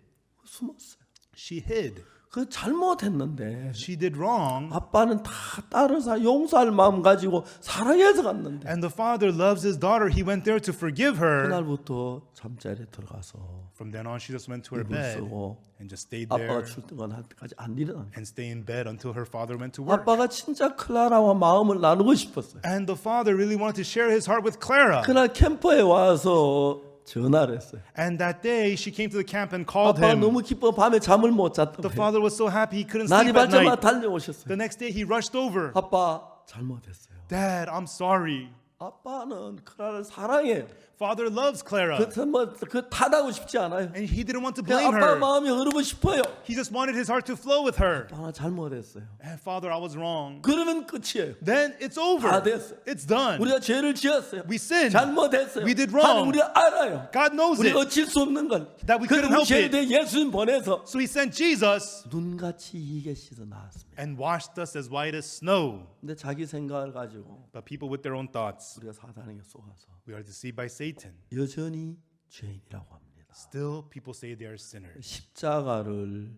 숨었어요. She hid. 그 잘못했는데 She did wrong. 아빠는 다 딸을 용서할 마음 가지고 사랑해서 갔는데 And the father loves his daughter. He went there to forgive her. 그날부터 잠자리에 들어가서 From then on, she just went to her 이불 bed 쓰고 and just stayed 아빠가 there 출퇴근할 때까지 안 일어난 거예요. and stay in bed until her father went to work. 아빠가 진짜 클라라와 마음을 나누고 싶었어요. And the father really wanted to share his heart with Clara. 그날 캠퍼에 와서 전화를 했어요. And that day, she came to the camp and called 아빠가 him. 너무 기뻐 밤에 잠을 못 잤다고 The 해요. father was so happy he couldn't 날이 sleep at 밝자마자 night. 달려오셨어요. The next day, he rushed over. 아빠 잘못했어요. Dad, I'm sorry. 아빠는 클라라를 사랑해요. Father loves Clara. 그 탓하고 싶지 않아요. And he didn't want to 그냥 blame 아빠 her. 마음이 흐르고 싶어요. He just wanted his heart to flow with her. 아빠 잘못했어요. And Father, I was wrong. 그러면 끝이에요. Then it's over. 다 됐어요. It's done. 우리가 죄를 지었어요. We sinned. 잘못했어요. We did wrong. 하나님 우리가 알아요. God knows 우리가 it. 어쩔 수 없는 걸. That we 그래서 couldn't 우리 help 죄에 it. 대해 예수님 보내서 So he sent Jesus 눈같이 이게 씻어 나왔습니다. and washed us as white as snow. 근데 자기 생각을 가지고 But people with their own thoughts, 우리가 사단에게 속아서 we are deceived by Satan. 여전히 죄인이라고 합니다. Still, people say they are sinners. 십자가를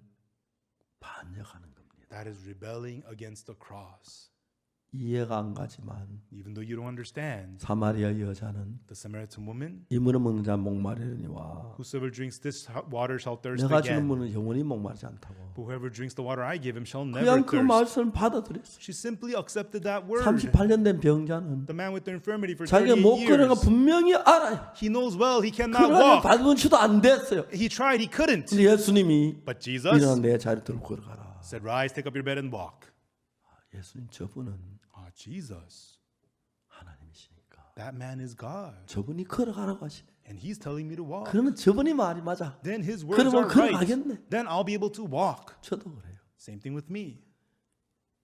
반역하는 겁니다. That is rebelling against the cross. 이해가 안 가지만 Even though you don't understand, 사마리아 여자는 the Samaritan woman, 이 물을 먹는 자 목마르니와 whosoever drinks this water shall thirst 내가 주는 again. 물은 영원히 목마르지 않다고. But whoever drinks the water I give him shall never 그냥 그 thirst. 말씀을 받아들였어요. She simply accepted that word. 38년 된 병자는 The man with the infirmity for 자기가 38 못 걸어가 years, 분명히 알아요. he knows well he cannot 그러나 walk. 발근치도 안 됐어요. He tried, he couldn't. 근데 예수님이 But Jesus 일어나 내 자리 들고 걸어가라. said, rise, take up your bed and walk. 예수님 저분은 Jesus, 하나님이시니까 that man is God. 저분이 걸어가라고 하시네. And he's telling me to walk. 그러면 저분이 말이 맞아. Then his words 그러면 are right. 걸어가겠네. Then I'll be able to walk. 저도 그래요. Same thing with me.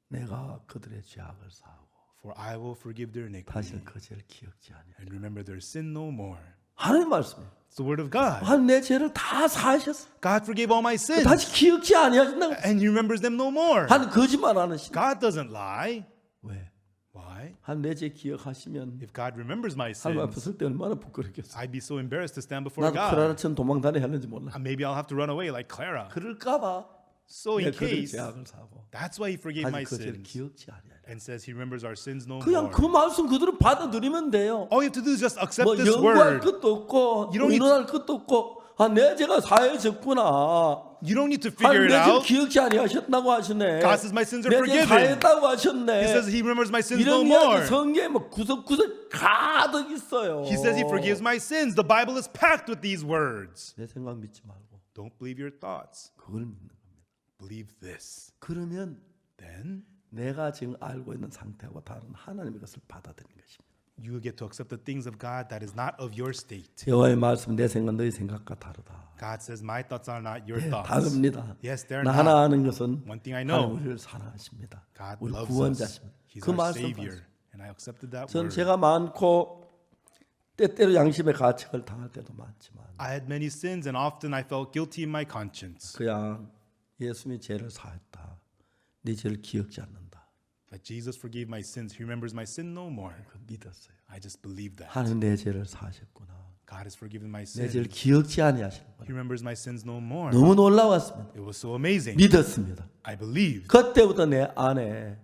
내가 그들의 죄악을 사하고 For I will forgive their iniquity 다시는 그 죄를 기억지 아니하리라. and remember their sin no more. 하나님 말씀이에요. It's the word of God. 하나님 내 죄를 다 사하셨어. God forgave all my sins 다시 기억지 아니하신다고. and he remembers them no more. 하나님 거짓말 안 하시다. God doesn't lie. 왜? Why? 하나님 내 죄 기억하시면 If God remembers my 하나님 앞에 sins, 설 때 얼마나 부끄럽겠어. I'd be so embarrassed to stand before 나도 God. 크라라처럼 도망다녀야 하는지 몰라. Maybe I'll have to run away like Clara. 그럴까봐 So in 내가 그들의 case, 죄악을 사고 that's why he forgave my 다시 그 죄를 sins 기억지 아니하리라. and says he remembers our sins no 그냥 more. 그 말씀 그대로 받아들이면 돼요. All you have to do is just accept 뭐 this 연구할 word. 것도 없고 You don't need 의논할 것도 없고 내 죄가 사해졌구나. You don't need to figure 하나님 it 내 죄를 out. 기억지 아니하셨다고 하시네. God says my sins are 내 죄 forgiven. 사했다고 He 하셨네. says he remembers my sins no 이런 more. 이야기 성경에 뭐 구석구석 가득 있어요. He says he forgives my sins. The Bible is packed with these words. 내 생각 믿지 말고 Don't believe your thoughts. 그걸 믿는 겁니다. Believe this. 그러면 Then 내가 지금 알고 있는 상태하고 다른 하나님의 것을 받아들이는 것입니다. you will get to accept the things of God that is not of your state. 여호와의 말씀 내 생각 너희 생각과 다르다. God says my thoughts are not your 예, thoughts. 다릅니다. Yes, they're 나 not. 하나 아는 것은 One thing I know. 하나님 우리를 사랑하십니다. God 우리 loves us. 구원자십니다. He's 그 our 말씀 Savior. And I accepted that 전 word. 죄가 많고 때때로 양심의 가책을 당할 때도 많지만 I had many sins and often I felt guilty in my conscience. 그냥 예수님이 죄를 사했다. 네 죄를 기억지 않는다. But Jesus forgave my sins. He remembers my sin no more. 그 믿었어요. I just believed that. 하나님 내 죄를 사하셨구나. God has forgiven my 내 sins. 죄를 기억지 아니하시는구나. He remembers my sins no more. 너무 놀라웠습니다. It was so amazing. 믿었습니다. I believed. 그때부터 내 안에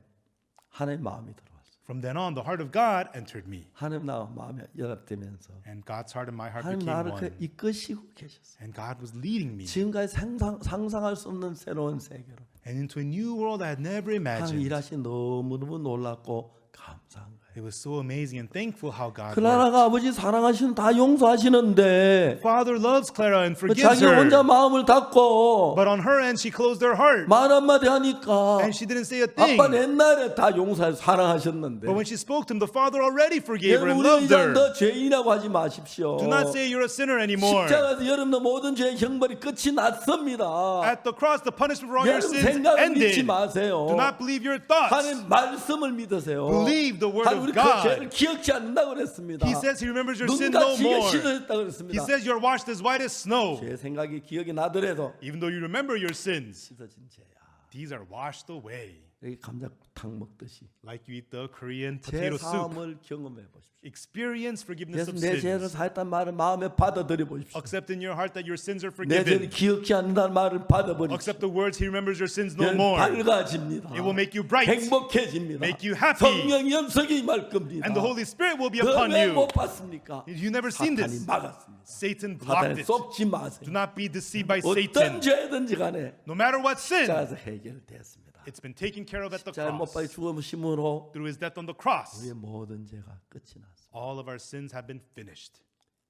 하나님의 마음이 들어왔어요. From then on, the heart of God entered me. 하나님 나와 마음이 연합되면서 And God's heart and my heart 하나님 became 나를 one. 이끄시고 계셨어요. And God was leading me. 지금까지 상상할 수 없는 새로운 세계로 And into a new world I had never 하나님 imagined. 일하시 너무너무 놀랍고 감사한 거예요. It was so amazing and thankful how God worked. 클라라가 아버지 사랑하시는 다 용서하시는데 Father loves Clara and forgives 자기 혼자 her. 마음을 닫고 But on her end, she closed her heart. 말 한마디 하니까 And she didn't say a thing. 아빠는 옛날에 다 용서해서 사랑하셨는데 But when she spoke to him, the Father already forgave her and 여러분 우리 loved 이제 her. 너 죄인이라고 하지 마십시오. Do not say you're a sinner anymore. 십자가에서 여러분의 모든 죄의 형벌이 끝이 났습니다. At the cross, the punishment for all your 여러분 sins 생각을 믿지 ended. 마세요. Do not believe your thoughts. 하나님 말씀을 믿으세요. Believe the word 하나님 우리 of 그 God. 죄를 기억지 않는다고 그랬습니다. He says he remembers your sin no 눈같이 more. 씻어졌다고 He 그랬습니다. says you're washed as white as snow. 제 생각이 기억이 나더라도 Even though you remember your sins, 씻어진 죄야. these are washed away. 여기 감자탕 먹듯이 Like you eat the Korean 제 potato soup. 사함을 경험해 보십시오. Experience forgiveness 예수 of 내 죄를 sins. 사했다는 말을 마음에 받아들여 보십시오. Accept in your heart that your sins are 내 죄를 forgiven. 기억지 않는다는 말을 받아버리십시오. Accept the words he remembers your sins no 여러분 more. 밝아집니다. It will make you bright. 행복해집니다. Make you happy. 성령 연석이 임할 겁니다. And the Holy Spirit will be upon 그왜 못 you. 봤습니까? You never seen 사탄이 this. 막았습니다. Satan 사탄에 blocked it. 속지 마세요. Do not be deceived by 어떤 Satan. 죄든지 간에 No matter what sin, 십자가에서 해결됐습니다. it's been taken care of at the 십자가 못 박혀 cross. 죽음으로 Through his death on the cross, 우리의 모든 죄가 끝이 났습니다. all of our sins have been finished.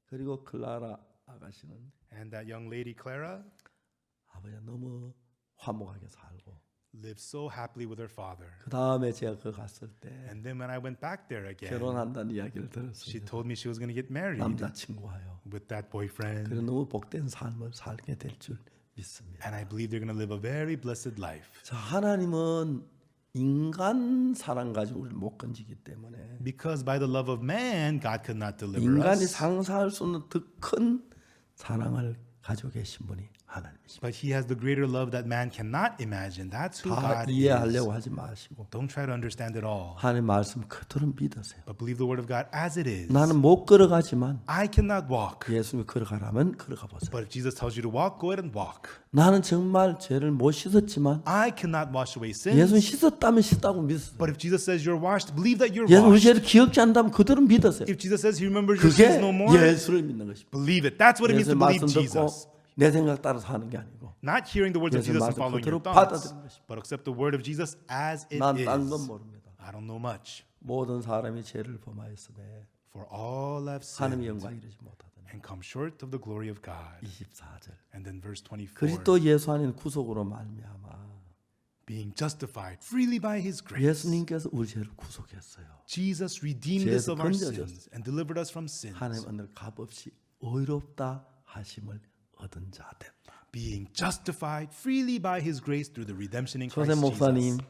그리고 클라라 아가씨는 And that young lady, Clara, 아버지가 너무 화목하게 살고 lived so happily with her father. 그 다음에 제가 그 갔을 때 And then when I went back there again, 결혼한다는 이야기를 she 들었습니다. told me she was going to get married 남자친구와요. with that boyfriend. 그래서 너무 복된 삶을 살게 될 줄 믿습니다. And I believe they're going to live a very blessed life. 자, 하나님은 인간 사랑 가지고 우리를 못 건지기 때문에 Because by the love of man, God could not deliver 인간이 us. 상상할 수 없는 더 큰 사랑을 가지고 계신 분이 하나님이십니다. But he has the greater love that man cannot imagine. That's who 다 God is. 이해하려고 하지 마시고 Don't try to understand it all. 하나님 말씀 그대로 믿으세요. But believe the word of God as it is. 나는 못 걸어가지만 I cannot walk. 예수님이 걸어가라면 걸어가 보세요. But if Jesus tells you to walk, go ahead and walk. 나는 정말 죄를 못 씻었지만 I cannot wash away 예수님 sins. 씻었다면 씻다고 믿으세요. But if Jesus says you're washed, believe that you're 예수님 우리 washed. 죄를 기억지 않는다면 그대로 믿으세요. If Jesus says he remembers your 그게 sins no more, 예수를 믿는 것입니다. believe it. That's what it means to 예수의 believe 말씀 듣고 Jesus. 내 생각 따라서 하는 게 아니고 Not hearing the words of 예수의 Jesus and 말씀 following your 그대로 thoughts, 받아들이는 것입니다. but accept the word of Jesus as it 난 딴 건 is. 모릅니다. I don't know much. 모든 사람이 죄를 범하였음에 For all have 하나님의 sinned 영광 이르지 못하더니 and come short of the glory of God. 24절 And then verse 24. 그리스도 예수 안에 구속으로 말미암아 Being justified freely by his grace. 예수님께서 우리 죄를 구속했어요. Jesus redeemed us 죄에서 of our 건져줬어요. sins and delivered us from sins. 하나님 오늘 값없이 의롭다 하심을 얻은 자 됐다. Being justified freely by his grace through the redemption in 조셉 Christ 목사님, Jesus.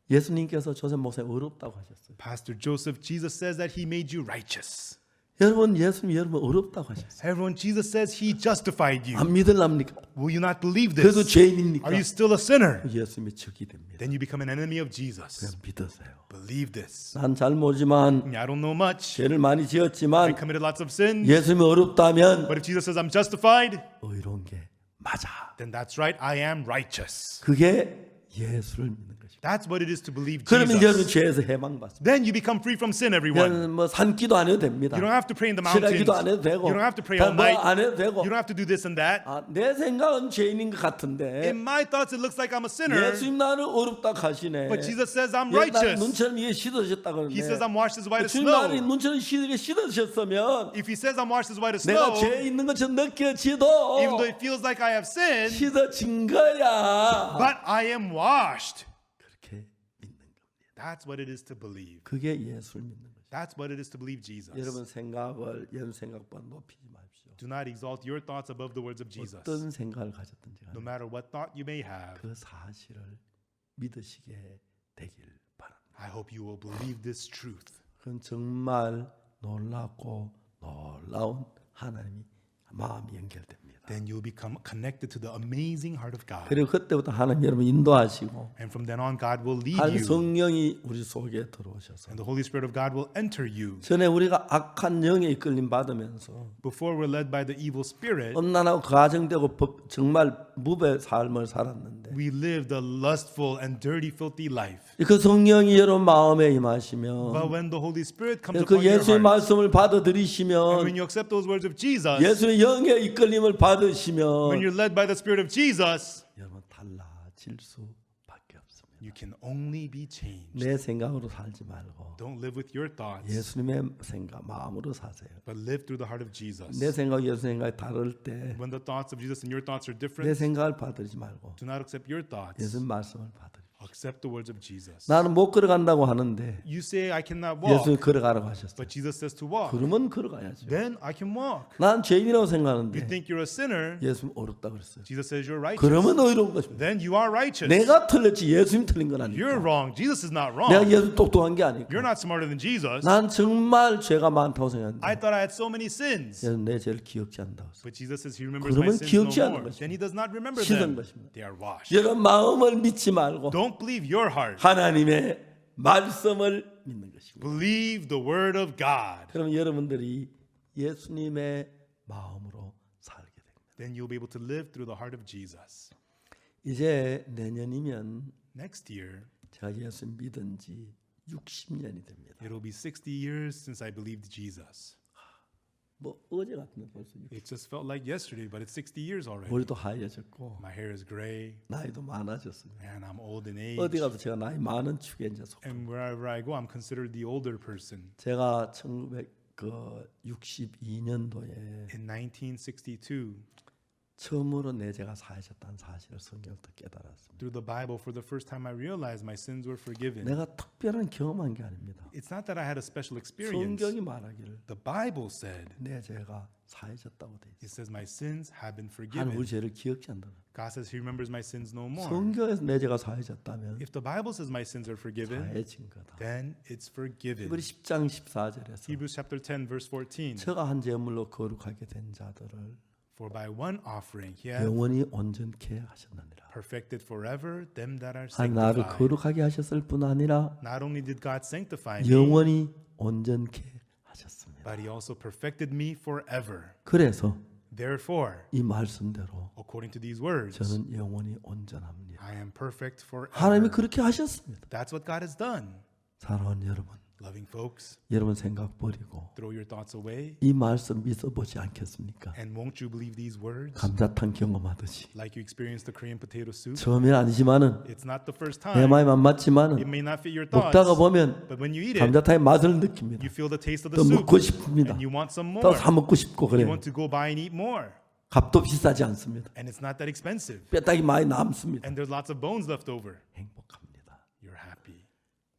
예수님께서 조셉 목사님 의롭다고 하셨어요. Pastor Joseph, Jesus says that he made you righteous. 여러분 예수님 여러분 의롭다고 하셨어요. Everyone, Jesus says he justified you. 안 믿을랍니까? Will you not believe 그래도 this? 죄인입니까? Are you still a sinner? 예수님이 적이 됩니다. Then you become an enemy of Jesus. 그냥 믿으세요. Believe this. 난 잘 모르지만 I don't know much. 죄를 많이 I 지었지만 committed lots of sins. 예수님이 의롭다면 But if Jesus says I'm justified, 의로운 게 맞아. then that's right. I am righteous. 그게 예수를 믿는 것입니다. That's what it is to believe 그러면 여러분 Jesus. 죄에서 해방받습니다. Then you become free from sin, everyone. 여러분 뭐 산기도 안 해도 됩니다. You don't have to pray in the mountains. 실화기도 안 해도 되고 You don't have to pray all 뭐 night. 안 해도 되고 You don't have to do this and that. 내 생각은 죄인인 것 같은데 In my thoughts, it looks like I'm a sinner. 예수님 나를 어렵다 하시네. But Jesus says I'm 나를 righteous. 눈처럼 이게 씻어졌다 그러네. He says I'm washed as white as 주님 나를 snow. 눈처럼 씻어졌으면 If he says I'm washed as white as 내가 snow, 죄 있는 것처럼 느껴지도 even though it feels like I have sinned, 씻어진 거야. but I am washed. 그렇게 믿는 겁니다. That's what it is to believe. 그게 예수를 믿는 거죠. That's what it is to believe Jesus. 여러분 생각을 여러분 생각보다 높이지 마십시오. Do not exalt your thoughts above the words of Jesus. 어떤 생각을 가졌든지 No 간에 matter what thought you may have, 그 사실을 믿으시게 되길 바랍니다. I hope you will believe this truth. 그건 정말 놀랍고 놀라운 하나님이 마음이 연결됩니다. Then you'll become connected to the amazing heart of God. 그리고 그때부터 하나님 여러분 인도하시고 And from then on, God will lead 한 you. 성령이 우리 속에 들어오셔서 And the Holy Spirit of God will enter you. 전에 우리가 악한 영에 이끌림 받으면서 Before we're led by the evil spirit, 엄난하고 가정되고 정말 무배 삶을 살았는데 we lived a lustful and dirty, filthy life. 그 성령이 여러분 마음에 But 임하시면 when the Holy Spirit comes 그 upon your 예수의 heart, 말씀을 and 받아들이시면 when you accept those words of Jesus, 예수의 영의 이끌림을 when 받으시면 you're led by the Spirit of Jesus, 여러분 달라질 수밖에 없습니다. 됩니다. You can only be changed. 내 생각으로 살지 말고 Don't live with your thoughts, 예수님의 생각, 마음으로 사세요. but live through the heart of Jesus. 내 생각, 예수 생각이 다를 때 When the thoughts of Jesus and your thoughts are 내 different, 생각을 받들지 말고 do not accept your thoughts. 예수님 말씀을 받으리. Accept the words of Jesus. 나는 못 걸어간다고 하는데 You say I cannot walk, 예수님 걸어가라고 하셨어요. but Jesus says to walk. 그러면 걸어가야죠. Then I can walk. 난 죄인이라고 You 생각하는데 think you're a sinner, 예수님 어렵다 그랬어요. Jesus says you're righteous. 그러면 의로운 것입니다. Then you are righteous. 내가 틀렸지 예수님 틀린 건 You're 아니까. wrong. Jesus is not 내가 wrong. 예수 똑똑한 게 아니까. You're not smarter than Jesus. 난 정말 죄가 많다고 생각하는데 I thought I had so many sins. 예수님 내 죄를 기억지 않는다고 했어요. But Jesus says he remembers my 그러면 sins 기억지 no 않는 more. 것입니다. Then he does not remember 씻은 them. 것입니다. They are washed. 여러분 마음을 믿지 말고 Don't believe your heart. 하나님의 말씀을 믿는 것입니다. Believe the word of God. 그럼 여러분들이 예수님의 마음으로 살게 됩니다. Then you'll be able to live through the heart of Jesus. 이제 내년이면 Next year, 제가 예수 믿은 지 60년이 됩니다. it'll be 60 years since I believed Jesus. 뭐 어제 같은데 벌써 It just felt like yesterday, but it's 60 years already. 머리도 하얘졌고 My hair is gray, 나이도 많아졌습니다. and I'm old in age. 어디 가도 제가 나이 많은 축에 이제 속합니다. And wherever I go, I'm considered the older person. 제가 1962년도에 In 1962, 처음으로 내 죄가 사해졌다는 사실을 성경부터 깨달았습니다. through the Bible, for the first time I realized my sins were forgiven. 내가 특별한 경험한 게 아닙니다. It's not that I had a special experience. 성경이 말하기를 The Bible said, 내 죄가 사해졌다고 돼 it 있어요. says my sins have been 하나님 우리 forgiven. 죄를 기억지 않는다. God says he remembers my sins no more. 성경에서 내 죄가 사해졌다면 If the Bible says my sins are forgiven, 사해진 거다. then it's forgiven. 히브리 10장 14절에서 Hebrews chapter 10 verse 14. 저가 한 제물로 거룩하게 된 자들을 For by one offering he hath 영원히 온전케 하셨느니라. perfected forever them that are 한 나를 sanctified. 거룩하게 하셨을 뿐 아니라 Not only did God sanctify me, 영원히 온전케 하셨습니다. but he also perfected me forever. 그래서 Therefore, 이 말씀대로 according to these words, 저는 영원히 온전합니다. I am perfect 하나님이 forever. 그렇게 하셨습니다. That's what God has done. 사랑하는 여러분, Loving folks, 여러분 생각 버리고 throw your thoughts away. 이 말씀 믿어보지 않겠습니까? And won't you believe these words? 감자탕 경험하듯이 Like you experienced the Korean potato soup. 처음엔 아니지만은 It's not the first 내 time. 마음에 안 It 맞지만은 may not fit your thoughts. 먹다가 보면 But when you eat it, 감자탕의 맛을 느낍니다. you feel the taste of the 또 soup. 먹고 싶습니다. And you want some 또 more. 사 먹고 싶고 You 그래요. want to go buy and eat more. 값도 비싸지 않습니다. And it's not that expensive. 뼈다귀 많이 남습니다. And there's lots of bones left over. 행복합니다. You're happy.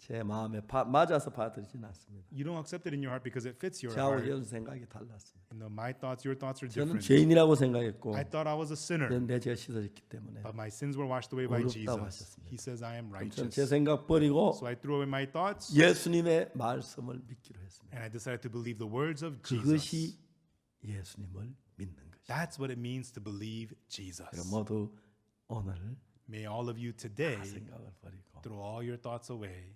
제 마음에 맞아서 받아들이진 않습니다. You don't accept it in your heart because it fits your 저하고 heart. 여러분 생각이 달랐습니다. You know, my thoughts, your thoughts are 저는 different. 죄인이라고 생각했고 I thought I was a sinner, 내 죄가 씻어졌기 때문에 but my sins were washed away by 어렵다고 Jesus. 하셨습니다. He says I am 저는 righteous. 제 생각 버리고 So I threw away my thoughts 예수님의 말씀을 믿기로 했습니다. and I decided to believe the words of 그것이 Jesus. 예수님을 믿는 것입니다. That's what it means to believe Jesus. 여러분 모두 오늘 May all of you today 생각을 버리고 throw all your thoughts away.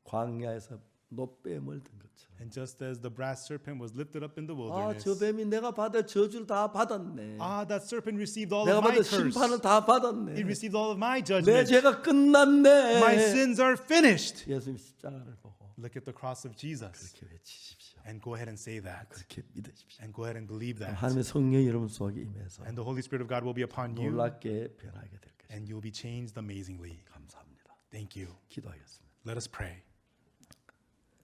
광야에서 노뱀을 든 것처럼 And just as the brass serpent was lifted up in the 아, wilderness, 저 뱀이 내가 받을 저주를 다 받았네. that serpent received all 내가 of my 받을 curse. 심판을 다 받았네. It received all of my 내 judgment. 죄가 끝났네. My sins are finished. 예수님 십자가를 보고 Look at the cross of Jesus 그렇게 외치십시오. and go ahead and say that. 그렇게 믿으십시오. And go ahead and believe that. 하나님의 성령이 여러분 속에 임해서 And the Holy Spirit of God will be upon you 놀랍게 변하게 될 것입니다. and you'll be changed amazingly. 감사합니다. Thank you. 기도하겠습니다. Let us pray.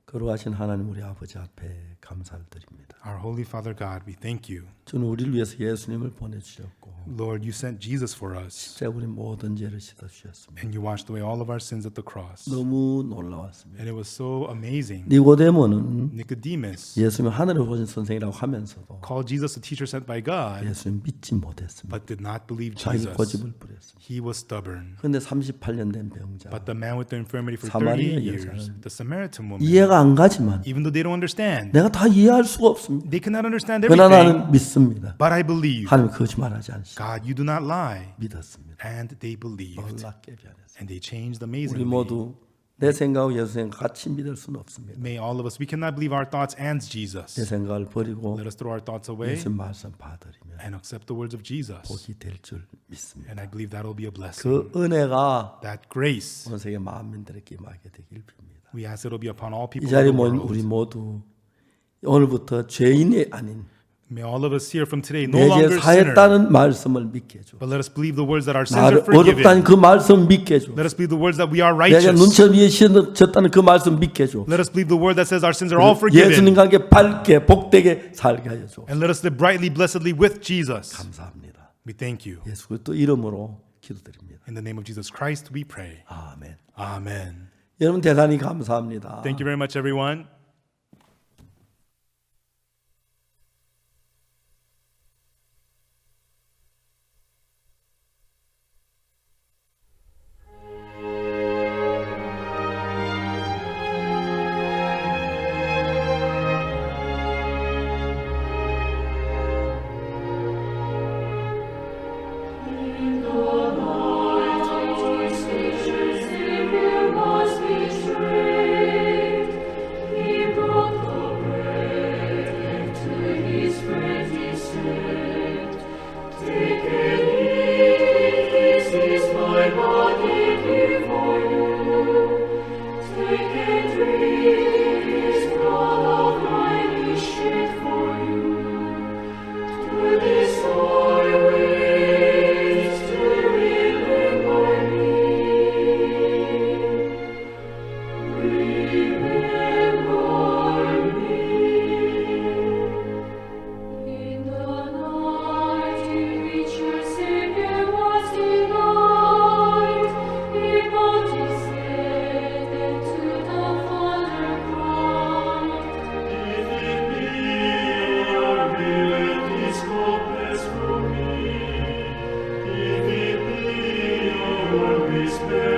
거룩하신 하나님 우리 아버지 앞에 감사를 드립니다. Our Holy Father God, we thank you. 주는 우리를 위해서 예수님을 보내주셨고 Lord, you sent Jesus for us 제가 우리 모든 죄를 씻어주셨습니다. and you washed away all of our sins at the cross. 너무 놀라웠습니다. And it was so amazing. 니고데모는 Nicodemus 예수님 하늘에 오신 선생이라고 하면서도 called Jesus a teacher sent by God, 예수님 믿지 못했습니다. but did not believe 자기 Jesus. 고집을 부렸습니다. He was stubborn. 그런데 38년 된 병자 But the man with the infirmity for 사마리아 38 years, 여자는 the Samaritan woman, 이해가 안 가지만 even though they don't understand, 내가 다 이해할 수가 없습니다. they cannot understand 그러나 everything, 나는 믿습니다. but I believe. 하나님 거짓말하지 않으시고 God, you do not lie. 믿었습니다. And they believed. 놀랍게 변했습니다. And they changed 우리 amazingly. 모두 내 생각하고 예수 생각 같이 믿을 수는 없습니다. May all of us, we cannot believe our thoughts and 내 Jesus. 생각을 버리고 Let us throw our thoughts away 예수 말씀 받으리면 and accept the words of Jesus. 복이 될 줄 믿습니다. And I believe that will be a blessing. 그 은혜가 That grace, 온 세계 만민들에게 임하게 되길 빕니다. we ask it will be upon all 이 people 자리에 of the 모인 world. 우리 모두 오늘부터 죄인이 아닌 May all of us here from today no 내게 longer sinner, 사했다는 말씀을 믿게 해줘. but let us believe the words that our sins are 나를 어렵다는 forgiven. 그 말씀 믿게 해줘. Let us believe the words that we are 내가 righteous. 눈처 위에 졌다는 그 말씀 믿게 해줘. Let us believe the word that says our sins are all forgiven. 예수님과 함께 밝게 복되게 살게 하여 줘. And let us live brightly, blessedly with Jesus. 감사합니다. We thank you. 예수 그리스도 이름으로 기도드립니다. In the name of Jesus Christ, we pray. 아멘. Amen. 여러분 대단히 감사합니다. Thank you very much, everyone. Spirit.